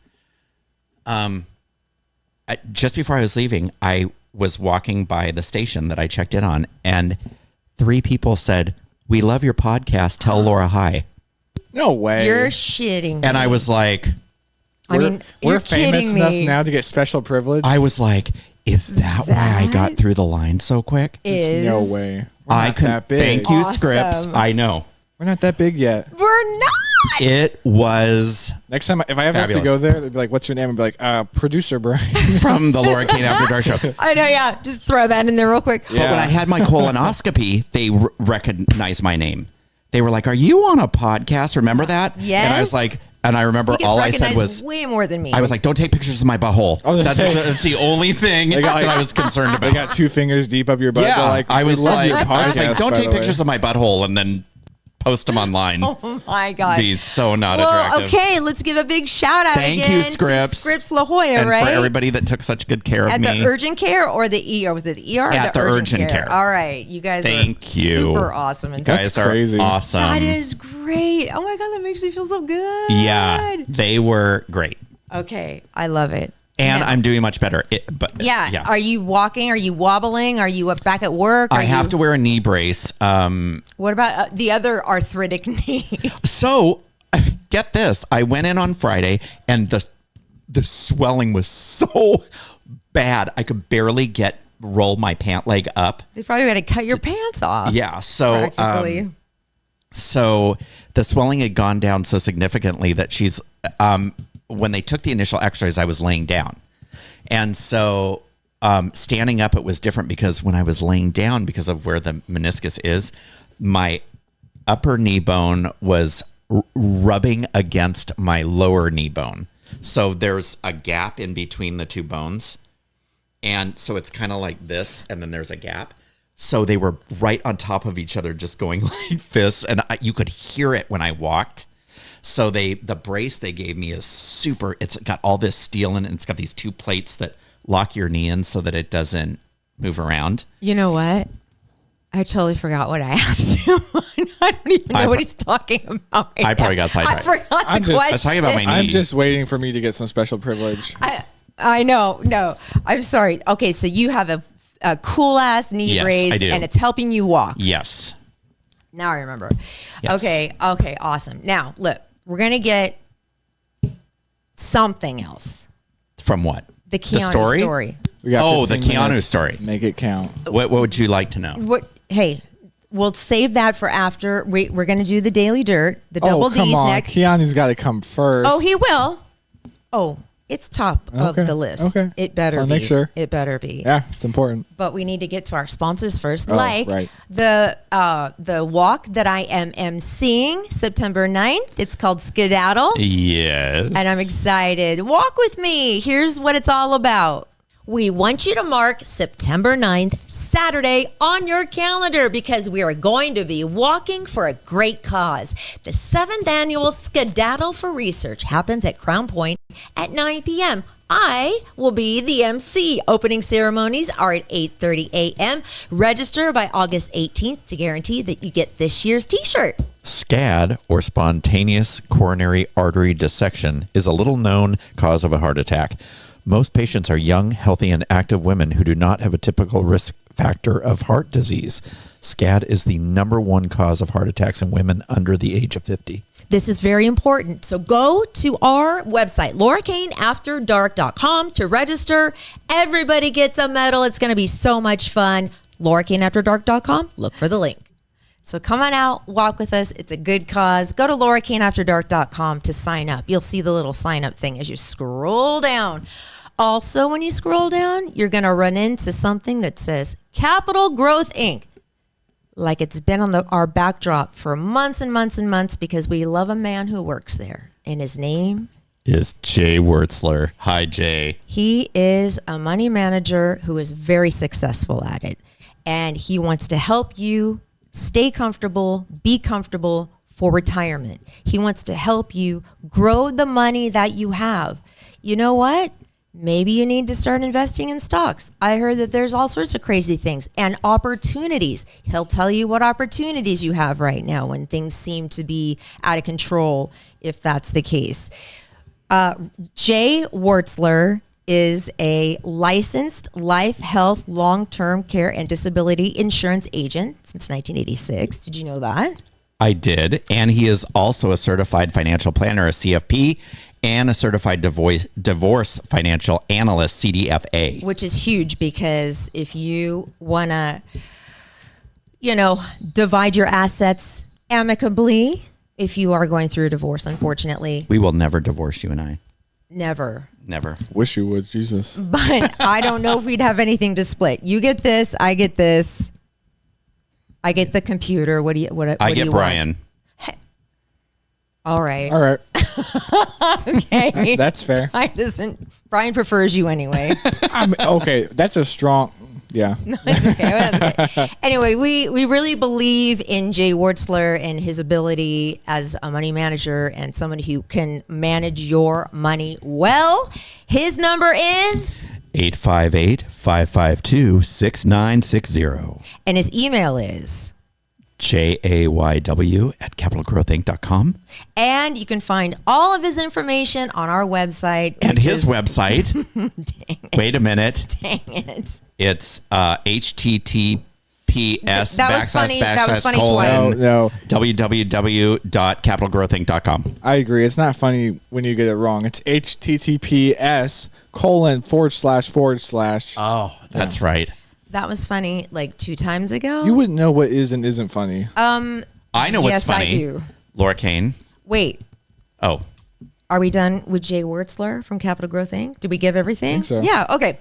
Speaker 2: just before I was leaving, I was walking by the station that I checked in on, and 3 people said, "We love your podcast. Tell Laura hi."
Speaker 3: No way.
Speaker 1: You're shitting me.
Speaker 2: And I was like,
Speaker 1: you're
Speaker 3: we're famous
Speaker 1: kidding
Speaker 3: enough
Speaker 1: me.
Speaker 3: now to get special privilege.
Speaker 2: I was like, is that why I got through the line so quick?
Speaker 3: There's no way. We're
Speaker 2: I
Speaker 3: not
Speaker 2: could
Speaker 3: that big.
Speaker 2: thank you,
Speaker 1: Awesome.
Speaker 2: Scripps. I know.
Speaker 3: We're not that big yet.
Speaker 1: We're not.
Speaker 2: It was
Speaker 3: Next time, if I ever have to
Speaker 2: Fabulous.
Speaker 3: go there, they'd be like, "What's your name?" I'd be like, "Producer Brian."
Speaker 2: from the Laura Kane After Dark show.
Speaker 1: I know, yeah. Just throw that in there real quick.
Speaker 2: But when I had my colonoscopy, they recognized my name. They were like, "Are you on a podcast? Remember that?"
Speaker 1: Yes.
Speaker 2: And I was like, and I remember
Speaker 1: He gets
Speaker 2: all I said
Speaker 1: recognized
Speaker 2: was,
Speaker 1: way more than me.
Speaker 2: I was like, "Don't take pictures of my butthole." That's the only thing
Speaker 3: got, like-
Speaker 2: that I was concerned
Speaker 3: They
Speaker 2: about.
Speaker 3: got 2 fingers deep up your butt.
Speaker 2: Yeah,
Speaker 3: They're like,
Speaker 2: I was
Speaker 3: "We love
Speaker 2: like,
Speaker 3: your podcast,
Speaker 2: "Don't
Speaker 3: by
Speaker 2: take
Speaker 3: the way."
Speaker 2: pictures of my butthole and then post them online."
Speaker 1: Oh my God.
Speaker 2: Be so not
Speaker 1: well,
Speaker 2: attractive.
Speaker 1: okay, let's give a big shout out
Speaker 2: Thank
Speaker 1: again
Speaker 2: you, Scripps.
Speaker 1: to Scripps La Jolla,
Speaker 2: And
Speaker 1: right?
Speaker 2: for everybody that took such good care of
Speaker 1: At
Speaker 2: me.
Speaker 1: the urgent care or the ER? Was it the ER or
Speaker 2: At the urgent care.
Speaker 1: All right. You guys
Speaker 2: Thank
Speaker 1: are
Speaker 2: you.
Speaker 1: super awesome. And
Speaker 2: You guys
Speaker 3: That's
Speaker 2: are
Speaker 3: crazy.
Speaker 2: awesome.
Speaker 1: that is great. Oh my God, that makes me feel so good.
Speaker 2: Yeah, they were great.
Speaker 1: Okay, I love it.
Speaker 2: And
Speaker 1: Now-
Speaker 2: I'm doing much better.
Speaker 1: Yeah. Are you walking? Are you wobbling? Are you back at work?
Speaker 2: I have to wear a knee brace.
Speaker 1: What about the other arthritic knee?
Speaker 2: So get this. I went in on Friday and the swelling was so bad. I could barely roll my pant leg up.
Speaker 1: They probably got to cut your pants off.
Speaker 2: Yeah. So,
Speaker 1: Practically.
Speaker 2: so the swelling had gone down so significantly that she's, when they took the initial x-rays, I was laying down. And so standing up, it was different because when I was laying down, because of where the meniscus is, my upper knee bone was rubbing against my lower knee bone. So there's a gap in between the 2 bones. And so it's kind of like this, and then there's a gap. So they were right on top of each other, just going like this. And you could hear it when I walked. So the brace they gave me is super. It's got all this steel in it. And it's got these 2 plates that lock your knee in so that it doesn't move around.
Speaker 1: You know what? I totally forgot what I asked him. I don't even know what he's talking about. Right
Speaker 2: I probably
Speaker 1: now.
Speaker 2: got sidetracked.
Speaker 1: I forgot
Speaker 3: I'm
Speaker 1: the
Speaker 3: just- I
Speaker 1: question.
Speaker 2: was talking about my knee.
Speaker 3: I'm just waiting for me to get some special privilege.
Speaker 1: I know. No, I'm sorry. Okay, so you have a cool ass knee
Speaker 2: Yes,
Speaker 1: brace,
Speaker 2: I do.
Speaker 1: and it's helping you walk.
Speaker 2: Yes.
Speaker 1: Now I remember.
Speaker 2: Yes.
Speaker 1: Okay, awesome. Now look, we're gonna get something else.
Speaker 2: From what?
Speaker 1: The Keanu story.
Speaker 3: We got
Speaker 2: Oh, the
Speaker 3: 15
Speaker 2: Keanu
Speaker 3: minutes.
Speaker 2: story.
Speaker 3: Make it count.
Speaker 2: What would you like to know?
Speaker 1: What? Hey, we'll save that for after. We're gonna do the Daily Dirt, the double
Speaker 3: come
Speaker 1: D's
Speaker 3: on.
Speaker 1: next.
Speaker 3: Keanu's got to come first.
Speaker 1: Oh, he will. Oh, It's top of
Speaker 3: Okay.
Speaker 1: the list.
Speaker 3: Okay.
Speaker 1: It better
Speaker 3: So
Speaker 1: be.
Speaker 3: make sure.
Speaker 1: It better be.
Speaker 3: Yeah, it's important.
Speaker 1: But we need to get to our sponsors first.
Speaker 3: Oh,
Speaker 1: like
Speaker 3: right.
Speaker 1: the walk that I am emceeing September 9th. It's called Skedaddle.
Speaker 2: Yes.
Speaker 1: And I'm excited. Walk with me. Here's what it's all about. We want you to mark September 9th, Saturday, on your calendar because we are going to be walking for a great cause. The 7th annual Skedaddle for Research happens at Crown Point at 9 p.m. I will be the MC. Opening ceremonies are at 8:30 a.m. Register by August 18th to guarantee that you get this year's t-shirt.
Speaker 2: SCAD, or spontaneous coronary artery dissection, is a little known cause of a heart attack. Most patients are young, healthy, and active women who do not have a typical risk factor of heart disease. SCAD is the number one cause of heart attacks in women under the age of 50.
Speaker 1: This is very important. So go to our website, LauraKaneAfterDark.com, to register. Everybody gets a medal. It's going to be so much fun. LauraKaneAfterDark.com. Look for the link. So come on out, walk with us. It's a good cause. Go to LauraKaneAfterDark.com to sign up. You'll see the little sign up thing as you scroll down. Also, when you scroll down, you're going to run into something that says Capital Growth Inc. Like it's been on our backdrop for months and months and months because we love a man who works there. And his name
Speaker 2: Is Jay Wertzler. Hi, Jay.
Speaker 1: He is a money manager who is very successful at it. And he wants to help you stay comfortable, be comfortable for retirement. He wants to help you grow the money that you have. You know what? Maybe you need to start investing in stocks. I heard that there's all sorts of crazy things and opportunities. He'll tell you what opportunities you have right now when things seem to be out of control, if that's the case. Jay Wertzler is a licensed life, health, long-term care, and disability insurance agent since 1986. Did you know that?
Speaker 2: I did. And he is also a certified financial planner, a CFP, and a certified divorce financial analyst, CDFA.
Speaker 1: Which is huge because if you want to, divide your assets amicably, if you are going through a divorce, unfortunately,
Speaker 2: We will never divorce, you and I.
Speaker 1: never.
Speaker 2: Never.
Speaker 3: Wish you would, Jesus.
Speaker 1: But I don't know if we'd have anything to split. You get this, I get this. I get the computer. What do you
Speaker 2: I
Speaker 1: do
Speaker 2: get
Speaker 1: you
Speaker 2: Brian.
Speaker 1: Want? All right.
Speaker 3: All right.
Speaker 1: Okay.
Speaker 3: That's fair.
Speaker 1: Brian prefers you anyway.
Speaker 3: Okay. That's a strong, yeah.
Speaker 1: That's okay. That's okay. Anyway, we really believe in Jay Wertzler and his ability as a money manager and somebody who can manage your money well. His number is
Speaker 2: 858-552-6960.
Speaker 1: and his email is
Speaker 2: JAYW@capitalgrowthinc.com.
Speaker 1: and you can find all of his information on our website.
Speaker 2: And
Speaker 1: which
Speaker 2: his
Speaker 1: is-
Speaker 2: website. Wait a minute.
Speaker 1: Dang it.
Speaker 2: It's HTTPS
Speaker 1: That was funny. That was funny twice.
Speaker 3: No.
Speaker 2: www.capitalgrowthinc.com.
Speaker 3: I agree. It's not funny when you get it wrong. It's HTTPS://.
Speaker 2: Oh, that's right.
Speaker 1: That was funny like 2 times ago.
Speaker 3: You wouldn't know what is and isn't funny.
Speaker 2: I know what's
Speaker 1: yes,
Speaker 2: funny.
Speaker 1: I do.
Speaker 2: Laura Kane.
Speaker 1: Wait.
Speaker 2: Oh,
Speaker 1: Are we done with Jay Wertzler from Capital Growth Inc.? Did we give everything?
Speaker 3: Think so.
Speaker 1: Yeah. Okay.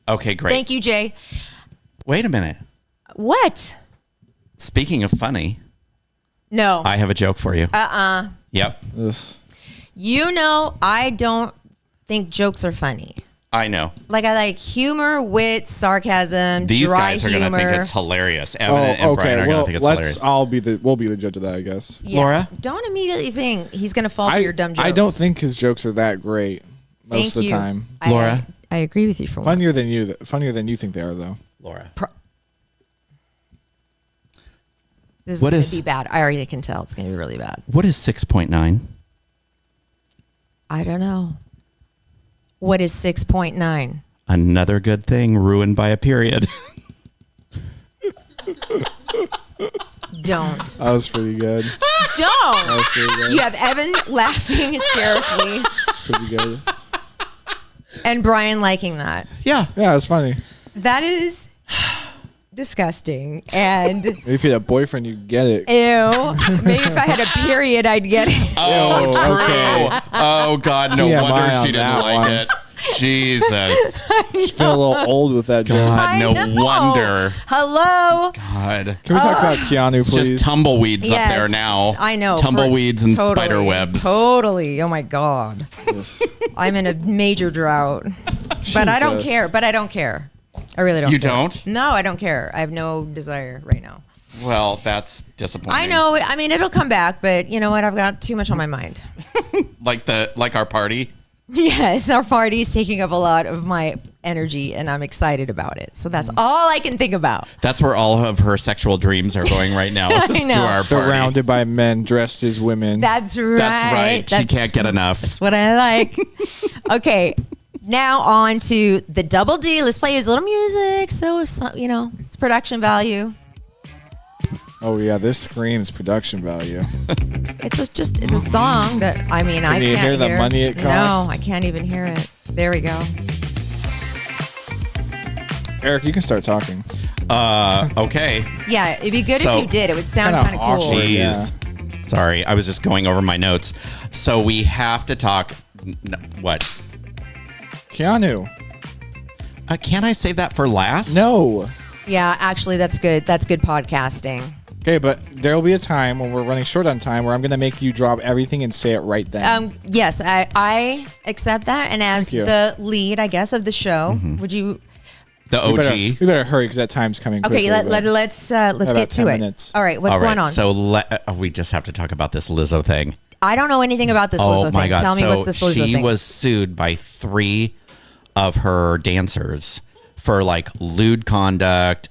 Speaker 2: okay, great.
Speaker 1: Thank you, Jay.
Speaker 2: Wait a minute.
Speaker 1: What?
Speaker 2: Speaking of funny,
Speaker 1: No.
Speaker 2: I have a joke for you. Yep,
Speaker 3: Ugh.
Speaker 1: I don't think jokes are funny.
Speaker 2: I know.
Speaker 1: Like I like humor, wit, sarcasm,
Speaker 2: These
Speaker 1: dry
Speaker 2: guys are
Speaker 1: humor.
Speaker 2: going to think it's hilarious. Evan and Brian are going to think it's hilarious.
Speaker 3: We'll be the judge of that, I guess.
Speaker 1: Yeah.
Speaker 2: Laura?
Speaker 1: Don't immediately think he's going to fall for your dumb jokes.
Speaker 3: I don't think his jokes are that great most
Speaker 1: Thank
Speaker 3: of the
Speaker 1: you.
Speaker 3: time.
Speaker 2: Laura?
Speaker 1: I agree with you for one.
Speaker 3: Funnier than you think they are, though.
Speaker 2: Laura.
Speaker 1: This is
Speaker 2: What
Speaker 1: going
Speaker 2: is-
Speaker 1: to be bad. I already can tell it's going to be really bad.
Speaker 2: What is 6.9?
Speaker 1: I don't know. What is 6.9?
Speaker 2: Another good thing ruined by a period.
Speaker 1: Don't.
Speaker 3: That was pretty good.
Speaker 1: Don't.
Speaker 3: That was pretty good.
Speaker 1: You have Evan laughing hysterically
Speaker 3: That's pretty good.
Speaker 1: and Brian liking that.
Speaker 2: Yeah.
Speaker 3: Yeah, it's funny.
Speaker 1: That is disgusting. And
Speaker 3: Maybe if you had a boyfriend, you'd get it.
Speaker 1: ew. Maybe if I had a period, I'd get it.
Speaker 2: Oh, true.
Speaker 3: okay.
Speaker 2: Oh, God. No
Speaker 3: TMI
Speaker 2: wonder
Speaker 3: on
Speaker 2: she didn't
Speaker 3: that
Speaker 2: like
Speaker 3: one.
Speaker 2: it. Jesus.
Speaker 3: Just feel a little old with that joke.
Speaker 2: God,
Speaker 1: I
Speaker 2: no
Speaker 1: know.
Speaker 2: wonder.
Speaker 1: Hello.
Speaker 2: God.
Speaker 3: Can we talk about Keanu,
Speaker 2: It's
Speaker 3: please?
Speaker 2: just tumbleweeds up there
Speaker 1: Yes,
Speaker 2: now.
Speaker 1: I know.
Speaker 2: Tumbleweeds and
Speaker 1: Totally.
Speaker 2: spider webs.
Speaker 1: Totally. Oh my God. I'm in a major drought. But I don't
Speaker 3: Jesus.
Speaker 1: care. I really don't
Speaker 2: You
Speaker 1: care.
Speaker 2: don't?
Speaker 1: No, I don't care. I have no desire right now.
Speaker 2: Well, that's disappointing.
Speaker 1: I know. I mean, it'll come back, but you know what? I've got too much on my mind.
Speaker 2: Like our party.
Speaker 1: Yes, our party is taking up a lot of my energy, and I'm excited about it. So that's all I can think about.
Speaker 2: That's where all of her sexual dreams are going right now. is to
Speaker 1: know.
Speaker 2: our party.
Speaker 3: Surrounded by men dressed as women.
Speaker 1: That's right.
Speaker 2: That's right. She can't get enough.
Speaker 1: That's what I like. Okay, now on to the Double D. Let's play his little music. So, it's production value.
Speaker 3: Oh yeah, this screams production value.
Speaker 1: It's a song that, I mean, I
Speaker 3: you
Speaker 1: can't
Speaker 3: hear the money it costs?
Speaker 1: No, I can't even hear it. There we go.
Speaker 3: Eric, you can start talking.
Speaker 2: Okay.
Speaker 1: Yeah, it'd be good
Speaker 2: So-
Speaker 1: if you did. It would sound
Speaker 3: Kinda
Speaker 1: kind of cool.
Speaker 3: awkward.
Speaker 2: Jeez.
Speaker 3: Yeah.
Speaker 2: Sorry, I was just going over my notes. So we have to talk. What?
Speaker 3: Keanu.
Speaker 2: Can't I save that for last?
Speaker 3: No.
Speaker 1: Yeah, actually, that's good. That's good podcasting.
Speaker 3: Okay, but there will be a time when we're running short on time where I'm going to make you drop everything and say it right then.
Speaker 1: Yes, I accept that. And as
Speaker 3: Thank you.
Speaker 1: the lead, I guess, of the show, would you?
Speaker 2: The
Speaker 3: we
Speaker 2: OG.
Speaker 3: better hurry because that time's coming
Speaker 1: Okay,
Speaker 3: quickly.
Speaker 1: let's
Speaker 3: about
Speaker 1: get to
Speaker 3: 10
Speaker 1: it.
Speaker 3: minutes.
Speaker 1: All right, what's
Speaker 2: All
Speaker 1: going
Speaker 2: right,
Speaker 1: on?
Speaker 2: so we just have to talk about this Lizzo thing.
Speaker 1: I don't know anything about this Lizzo
Speaker 2: Oh my
Speaker 1: thing.
Speaker 2: God!
Speaker 1: Tell me
Speaker 2: so
Speaker 1: what's this Lizzo
Speaker 2: she
Speaker 1: thing?
Speaker 2: was sued by 3 of her dancers for like lewd conduct,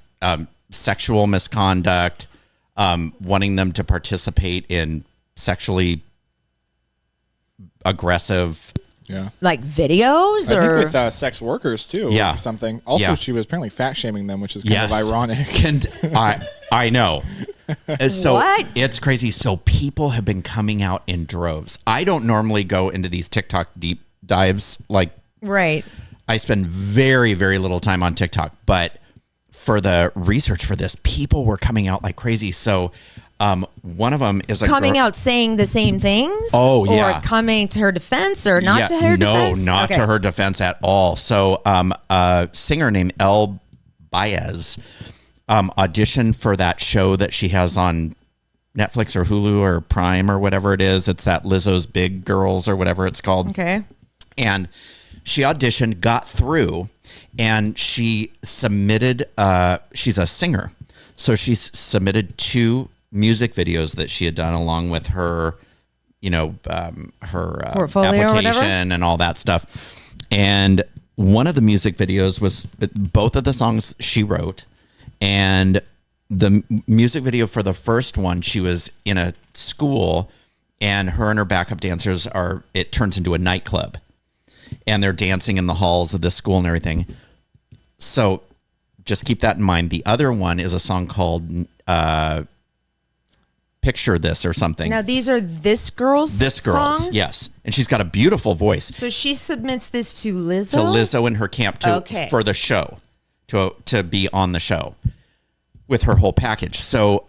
Speaker 2: sexual misconduct, wanting them to participate in sexually aggressive.
Speaker 3: Yeah.
Speaker 1: Like videos,
Speaker 3: I
Speaker 1: or
Speaker 3: think with sex workers too.
Speaker 2: Yeah.
Speaker 3: Or something. Also,
Speaker 2: Yeah.
Speaker 3: she was apparently fat shaming them, which is kind
Speaker 2: Yes.
Speaker 3: of ironic.
Speaker 2: And I know. So
Speaker 1: What?
Speaker 2: it's crazy. So people have been coming out in droves. I don't normally go into these TikTok deep dives. Like,
Speaker 1: right?
Speaker 2: I spend very, very little time on TikTok, but for the research for this, people were coming out like crazy. So one of them is like
Speaker 1: Coming out saying the same things.
Speaker 2: Oh, yeah.
Speaker 1: Or coming to her defense, or not to her defense.
Speaker 2: No, not
Speaker 1: Okay.
Speaker 2: to her defense at all. So a singer named El Baez auditioned for that show that she has on Netflix or Hulu or Prime or whatever it is. It's that Lizzo's Big Girls or whatever it's called.
Speaker 1: Okay.
Speaker 2: And she auditioned, got through, and she submitted, she's a singer. So she submitted 2 music videos that she had done along with her, her
Speaker 1: Portfolio or whatever?
Speaker 2: application and all that stuff. And one of the music videos was both of the songs she wrote. And the music video for the first one, she was in a school, and her backup dancers it turns into a nightclub. And they're dancing in the halls of this school and everything. So just keep that in mind. The other one is a song called Picture This or something.
Speaker 1: Now these are this girl's songs?
Speaker 2: Yes. And she's got a beautiful voice.
Speaker 1: So she submits this to Lizzo.
Speaker 2: To Lizzo and her camp
Speaker 1: Okay.
Speaker 2: for the show, to be on the show with her whole package. So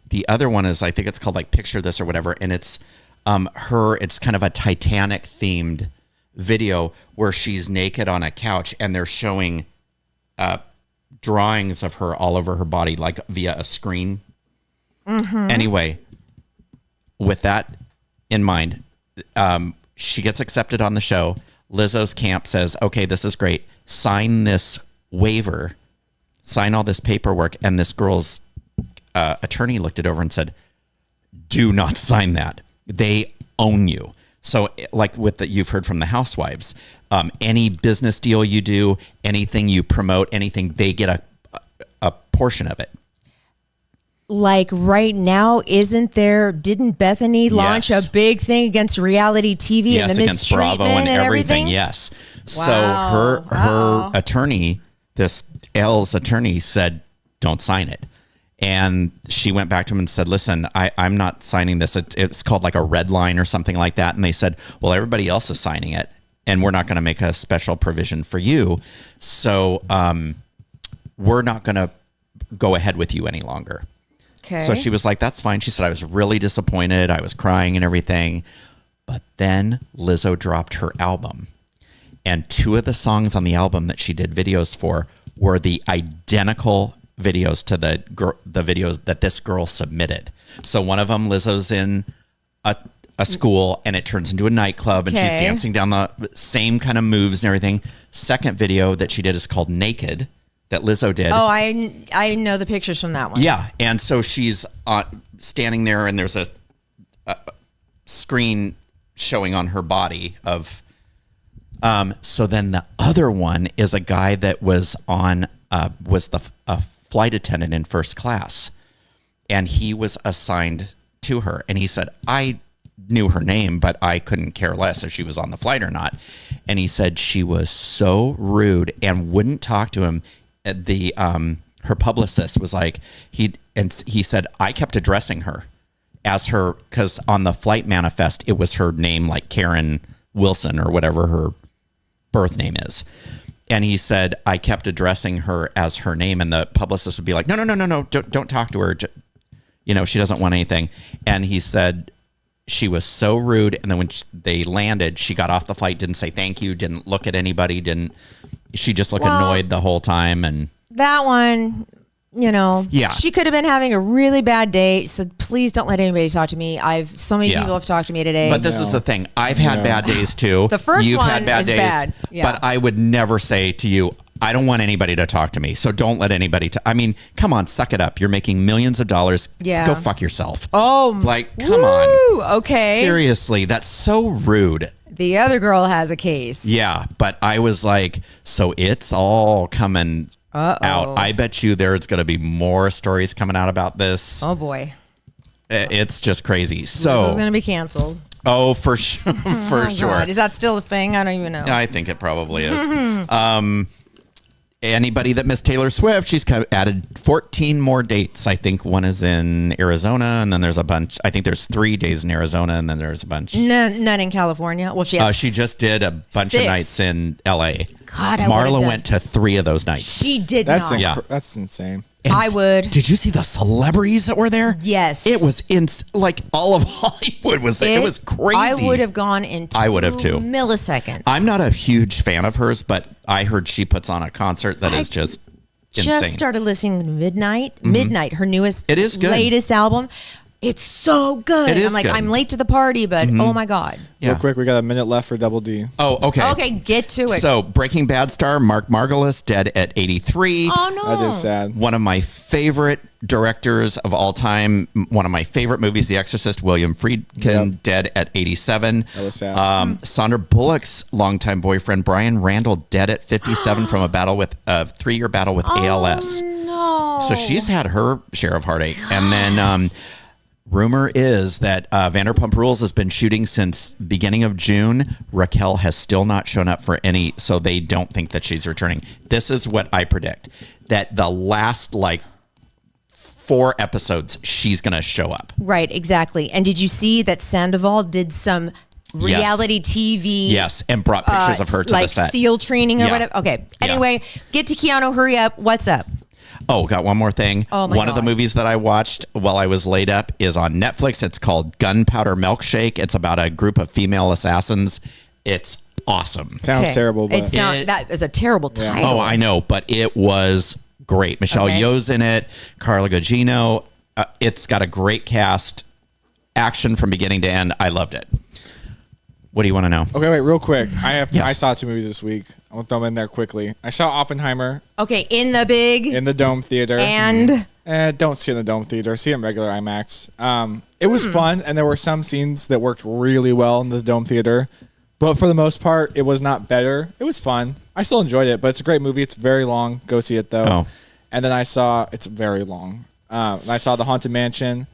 Speaker 2: the other one is, I think it's called like Picture This or whatever. And it's it's kind of a Titanic themed video where she's naked on a couch and they're showing drawings of her all over her body, like via a screen. Mm-hmm. Anyway, with that in mind, she gets accepted on the show. Lizzo's camp says, okay, this is great. Sign this waiver, sign all this paperwork. And this girl's attorney looked it over and said, do not sign that. They own you. So like you've heard from the housewives, any business deal you do, anything you promote, anything, they get a portion of it.
Speaker 1: Like right now, didn't Bethany launch
Speaker 2: Yes.
Speaker 1: a big thing against reality TV and the
Speaker 2: against
Speaker 1: mistreatment
Speaker 2: Bravo and
Speaker 1: everything?
Speaker 2: Yes.
Speaker 1: Wow.
Speaker 2: So her attorney, this L's attorney, said, don't sign it. And she went back to him and said, listen, I'm not signing this. It's called like a red line or something like that. And they said, well, everybody else is signing it, and we're not going to make a special provision for you. So we're not going to go ahead with you any longer.
Speaker 1: Okay.
Speaker 2: So she was like, that's fine. She said, I was really disappointed. I was crying and everything. But then Lizzo dropped her album. And 2 of the songs on the album that she did videos for were the identical videos to the videos that this girl submitted. So one of them, Lizzo's in a school and it turns into a nightclub and she's dancing down the same kind of moves and everything. Second video that she did is called Naked, that Lizzo did.
Speaker 1: Oh, I know the pictures from that one.
Speaker 2: Yeah. And so she's standing there and there's a screen showing on her body of... so then the other one is a guy that was a flight attendant in first class, and he was assigned to her. And he said, I knew her name, but I couldn't care less if she was on the flight or not. And he said she was so rude and wouldn't talk to him. Her publicist was like, he said, I kept addressing her as her, because on the flight manifest, it was her name, like Karen Wilson or whatever her birth name is. And he said, I kept addressing her as her name. And the publicist would be like, no, don't talk to her. She doesn't want anything. And he said she was so rude. And then when they landed, she got off the flight, didn't say thank you, didn't look at anybody, she just looked annoyed the whole time. And
Speaker 1: that one,
Speaker 2: yeah,
Speaker 1: she could have been having a really bad day. So please don't let anybody talk to me. So many people have talked to me today.
Speaker 2: But this is the thing. I've had bad days too.
Speaker 1: The first
Speaker 2: You've
Speaker 1: one
Speaker 2: had bad
Speaker 1: is
Speaker 2: days,
Speaker 1: bad. Yeah.
Speaker 2: But I would never say to you, I don't want anybody to talk to me. So don't let anybody I mean, come on, suck it up. You're making millions of dollars.
Speaker 1: Yeah.
Speaker 2: Go fuck yourself.
Speaker 1: Oh,
Speaker 2: come on.
Speaker 1: Okay.
Speaker 2: Seriously, that's so rude.
Speaker 1: The other girl has a case.
Speaker 2: Yeah, but I was like, so it's all coming out. I bet you there's going to be more stories coming out about this.
Speaker 1: Oh boy.
Speaker 2: It's just crazy. So
Speaker 1: Lizzo's going to be canceled.
Speaker 2: Oh, for sure. For sure.
Speaker 1: God. Is that still a thing? I don't even know.
Speaker 2: I think it probably is. Anybody that missed Taylor Swift, she's added 14 more dates. I think one is in Arizona, and then there's a bunch. I think there's 3 days in Arizona, and then there's a bunch.
Speaker 1: None in California. Well, she
Speaker 2: just did a bunch
Speaker 1: 6
Speaker 2: of nights in L.A.
Speaker 1: God,
Speaker 2: Marla went to 3 of those nights.
Speaker 1: She did not.
Speaker 3: That's insane.
Speaker 2: And
Speaker 1: I would.
Speaker 2: Did you see the celebrities that were there?
Speaker 1: Yes.
Speaker 2: It was like all of Hollywood was there. It was crazy.
Speaker 1: I would have gone in 2 milliseconds.
Speaker 2: I'm not a huge fan of hers, but I heard she puts on a concert that is just insane.
Speaker 1: Just started listening to Midnight. Midnight, her newest,
Speaker 2: it is good.
Speaker 1: Latest album. It's so good.
Speaker 2: It is
Speaker 1: I'm like,
Speaker 2: good.
Speaker 1: I'm late to the party, but oh my God.
Speaker 2: Yeah.
Speaker 3: Real quick, we got a minute left for Double D.
Speaker 2: Oh, okay.
Speaker 1: Okay, get to it.
Speaker 2: So, Breaking Bad star Mark Margolis, dead at 83.
Speaker 1: Oh, no.
Speaker 3: That is sad.
Speaker 2: One of my favorite directors of all time. One of my favorite movies, The Exorcist, William Friedkin, dead at 87.
Speaker 3: That was sad.
Speaker 2: Sandra Bullock's longtime boyfriend, Brian Randall, dead at 57 from a 3-year battle with ALS.
Speaker 1: No.
Speaker 2: So she's had her share of heartache. And then rumor is that Vanderpump Rules has been shooting since beginning of June. Raquel has still not shown up for any, so they don't think that she's returning. This is what I predict, that the last 4 episodes, she's going to show up.
Speaker 1: Right, exactly. And did you see that Sandoval did some reality TV?
Speaker 2: Yes, and brought pictures of her to the set.
Speaker 1: SEAL training or
Speaker 2: Yeah.
Speaker 1: whatever? Okay.
Speaker 2: Yeah.
Speaker 1: Anyway, get to Keanu. Hurry up. What's up?
Speaker 2: Oh, got one more thing.
Speaker 1: Oh, my
Speaker 2: One of the
Speaker 1: God.
Speaker 2: movies that I watched while I was laid up is on Netflix. It's called Gunpowder Milkshake. It's about a group of female assassins. It's awesome.
Speaker 3: Sounds
Speaker 1: Okay.
Speaker 3: terrible, but
Speaker 1: That is a terrible title.
Speaker 2: Oh, I know, but it was great. Michelle
Speaker 1: Okay.
Speaker 2: Yeoh's in it. Carla Gugino. It's got a great cast. Action from beginning to end. I loved it. What do you want to know?
Speaker 3: okay, wait, real quick.
Speaker 2: Yes.
Speaker 3: I saw 2 movies this week. I'll throw them in there quickly. I saw Oppenheimer
Speaker 1: Okay, in the big
Speaker 3: in the Dome Theater.
Speaker 1: and
Speaker 3: Don't see it in the Dome Theater. See it in regular IMAX. It was fun, and there were some scenes that worked really well in the Dome Theater. But for the most part, it was not better. It was fun. I still enjoyed it, but it's a great movie. It's very long. Go see it, though.
Speaker 2: Oh.
Speaker 3: And then it's very long. And I saw The Haunted Mansion.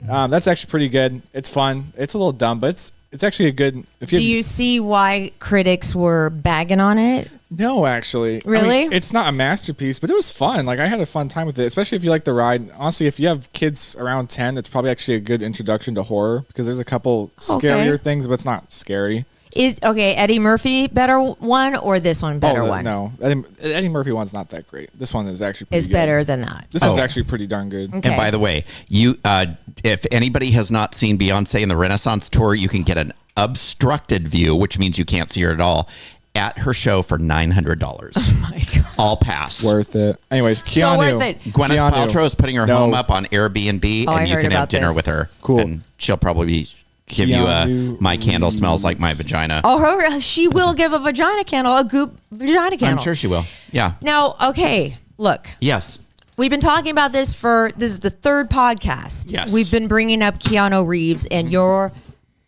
Speaker 3: That's actually pretty good. It's fun. It's a little dumb, but it's actually a good.
Speaker 1: do you see why critics were bagging on it?
Speaker 3: No, actually.
Speaker 1: Really?
Speaker 3: It's not a masterpiece, but it was fun. Like, I had a fun time with it, especially if you like the ride. Honestly, if you have kids around 10, it's probably actually a good introduction to horror because there's a couple scarier things, but it's not scary.
Speaker 1: Is Eddie Murphy better one or this one better one?
Speaker 3: No, Eddie Murphy one's not that great. This one is actually pretty
Speaker 1: Is
Speaker 3: good.
Speaker 1: better than that.
Speaker 3: This one's actually pretty darn good.
Speaker 1: Okay.
Speaker 2: And by the way, you if anybody has not seen Beyonce in the Renaissance tour, you can get an obstructed view, which means you can't see her at all, at her show for $900.
Speaker 1: Oh my God.
Speaker 2: All pass.
Speaker 3: Worth it. Anyways, Keanu.
Speaker 1: So worth it.
Speaker 2: Gwyneth
Speaker 3: Keanu.
Speaker 2: Paltrow is putting her home up on Airbnb,
Speaker 1: I
Speaker 2: and you
Speaker 1: heard
Speaker 2: can have
Speaker 1: about
Speaker 2: dinner
Speaker 1: this.
Speaker 2: with her.
Speaker 3: Cool.
Speaker 2: And she'll probably give you a
Speaker 3: Keanu
Speaker 2: "My candle smells like my vagina."
Speaker 1: Oh, she will give a vagina candle, a goop vagina candle.
Speaker 2: I'm sure she will. Yeah.
Speaker 1: Now, okay, look.
Speaker 2: Yes.
Speaker 1: We've been talking about this this is the third podcast.
Speaker 2: Yes.
Speaker 1: We've been bringing up Keanu Reeves and your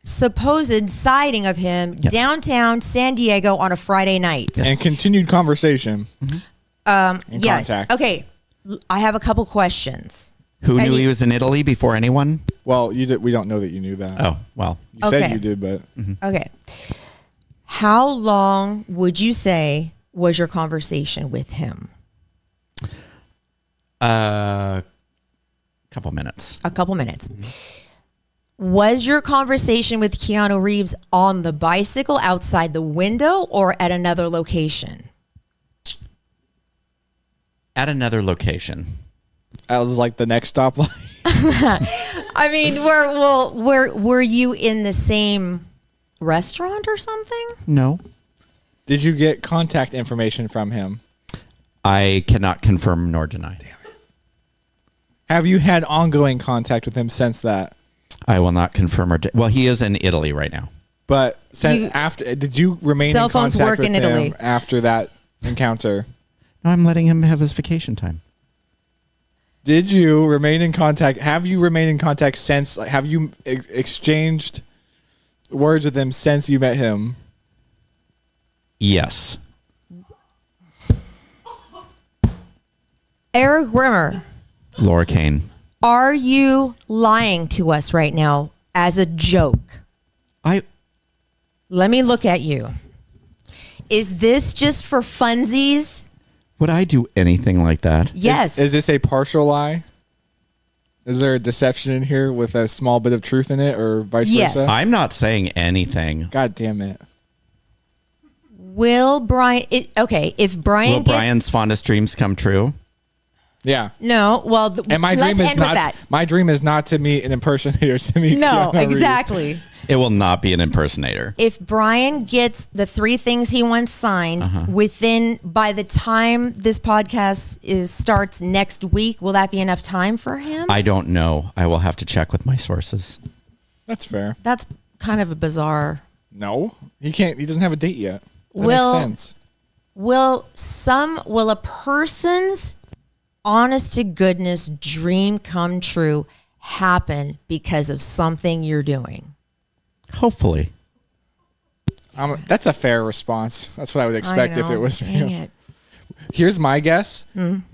Speaker 1: supposed sighting of him downtown San Diego on a Friday night.
Speaker 3: And continued conversation. And
Speaker 1: Yes.
Speaker 3: contact.
Speaker 1: Okay. I have a couple questions.
Speaker 2: Who
Speaker 1: And
Speaker 2: knew
Speaker 1: you-
Speaker 2: he was in Italy before anyone?
Speaker 3: Well, we don't know that you knew that.
Speaker 2: Oh, well.
Speaker 3: You said
Speaker 1: Okay.
Speaker 3: you did, but
Speaker 1: Okay. How long would you say was your conversation with him?
Speaker 2: Couple minutes.
Speaker 1: A couple minutes. Was your conversation with Keanu Reeves on the bicycle outside the window or at another location?
Speaker 2: At another location.
Speaker 3: that was like the next stoplight.
Speaker 1: I mean, were you in the same restaurant or something?
Speaker 2: No.
Speaker 3: Did you get contact information from him?
Speaker 2: I cannot confirm nor deny.
Speaker 3: Have you had ongoing contact with him since that?
Speaker 2: I will not confirm or well, he is in Italy right now.
Speaker 3: But did you remain
Speaker 1: Cell
Speaker 3: in
Speaker 1: phones
Speaker 3: contact
Speaker 1: work
Speaker 3: with
Speaker 1: in
Speaker 3: him
Speaker 1: Italy.
Speaker 3: after that encounter?
Speaker 2: No, I'm letting him have his vacation time.
Speaker 3: Did you remain in contact? Have you remained in contact since? Like, have you exchanged words with him since you met him?
Speaker 2: Yes.
Speaker 1: Eric Rimmer,
Speaker 2: Laura Kane.
Speaker 1: are you lying to us right now as a joke? Let me look at you. Is this just for funsies?
Speaker 2: Would I do anything like that?
Speaker 1: Yes.
Speaker 3: Is this a partial lie? Is there a deception in here with a small bit of truth in it, or vice
Speaker 1: Yes.
Speaker 3: versa?
Speaker 2: I'm not saying anything.
Speaker 3: God damn it!
Speaker 1: Will Brian? If Brian
Speaker 2: Will Brian's fondest dreams come true?
Speaker 3: Yeah.
Speaker 1: No. Well,
Speaker 3: And my
Speaker 1: let's
Speaker 3: dream is
Speaker 1: end with
Speaker 3: not.
Speaker 1: that.
Speaker 3: My dream is not to meet an impersonator. To meet
Speaker 1: No,
Speaker 3: Keanu Reeves.
Speaker 1: exactly.
Speaker 2: It will not be an impersonator.
Speaker 1: If Brian gets the 3 things he wants signed by the time this podcast starts next week, will that be enough time for him?
Speaker 2: I don't know. I will have to check with my sources.
Speaker 3: That's fair.
Speaker 1: That's kind of a bizarre.
Speaker 3: No, he can't. He doesn't have a date yet. That
Speaker 1: Will-
Speaker 3: makes sense.
Speaker 1: Will a person's honest to goodness dream come true happen because of something you're doing?
Speaker 2: Hopefully.
Speaker 3: That's a fair response. That's what I would expect if it was
Speaker 1: Dang
Speaker 3: real.
Speaker 1: it.
Speaker 3: Here's my guess.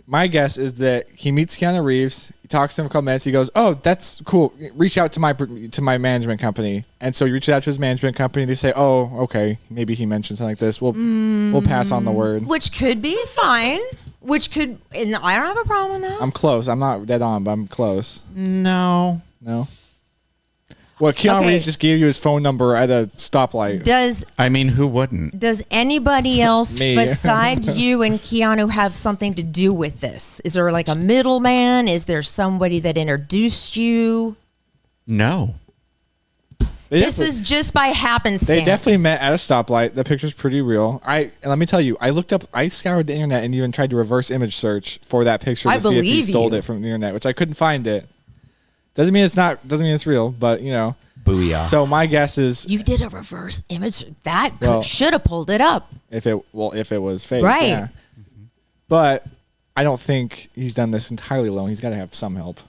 Speaker 3: My guess is that he meets Keanu Reeves. He talks to him for a couple minutes. He goes, "Oh, that's cool. Reach out to my management company." And so he reaches out to his management company. They say, "Oh, okay. Maybe he mentioned something like this. We'll pass on the word."
Speaker 1: Which could be fine. And I don't have a problem with that.
Speaker 3: I'm close. I'm not dead on, but I'm close.
Speaker 2: No.
Speaker 3: No. Well, Keanu
Speaker 1: Okay.
Speaker 3: Reeves just gave you his phone number at a stoplight.
Speaker 2: Who wouldn't?
Speaker 1: Does anybody else
Speaker 3: Me.
Speaker 1: besides you and Keanu have something to do with this? Is there like a middleman? Is there somebody that introduced you?
Speaker 2: No.
Speaker 1: This is just by happenstance.
Speaker 3: They definitely met at a stoplight. The picture's pretty real. And let me tell you, I scoured the internet and even tried to reverse image search for that picture
Speaker 1: I
Speaker 3: to see if he
Speaker 1: believe
Speaker 3: stole
Speaker 1: you.
Speaker 3: it from the internet, which I couldn't find it. Doesn't mean it's real, but you know.
Speaker 2: Booyah.
Speaker 3: So my guess is
Speaker 1: You did a reverse image. That
Speaker 3: Well-
Speaker 1: should have pulled it up.
Speaker 3: if it was fake,
Speaker 1: Right.
Speaker 3: Yeah. But I don't think he's done this entirely alone. He's got to have some help.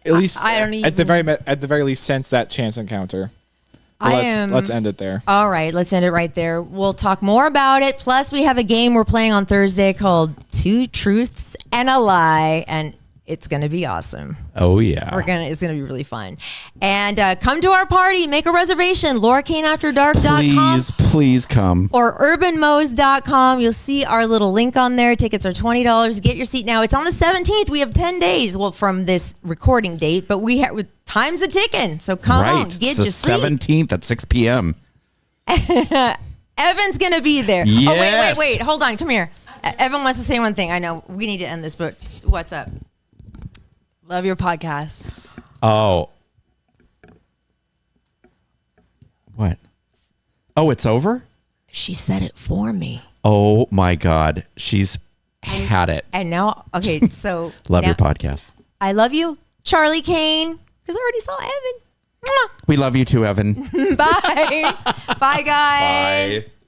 Speaker 3: At least
Speaker 1: I don't
Speaker 3: at the very least since that chance encounter. But let's end it there.
Speaker 1: All right, let's end it right there. We'll talk more about it. Plus, we have a game we're playing on Thursday called 2 Truths and a Lie, and it's going to be awesome.
Speaker 2: Oh, yeah.
Speaker 1: It's going to be really fun. And come to our party. Make a reservation. LauraKaneAfterDark.com.
Speaker 2: Please come.
Speaker 1: Or urbanmose.com. You'll see our little link on there. Tickets are $20. Get your seat now. It's on the 17th. We have 10 days from this recording date, but time's a ticking. So come on,
Speaker 2: Right.
Speaker 1: get
Speaker 2: It's the
Speaker 1: your seat.
Speaker 2: 17th at 6 p.m.
Speaker 1: Evan's going to be there.
Speaker 2: Yes.
Speaker 1: Oh, wait. Hold on. Come here. Evan wants to say one thing. I know we need to end this, but what's up? Love your podcast.
Speaker 2: Oh. What? Oh, it's over?
Speaker 1: She said it for me.
Speaker 2: Oh my God. She's had it.
Speaker 1: And now, okay, so.
Speaker 2: Love
Speaker 1: now,
Speaker 2: your podcast.
Speaker 1: I love you, Charlie Kane, because I already saw Evan.
Speaker 2: We love you too, Evan.
Speaker 1: Bye. Bye, guys.
Speaker 2: Bye.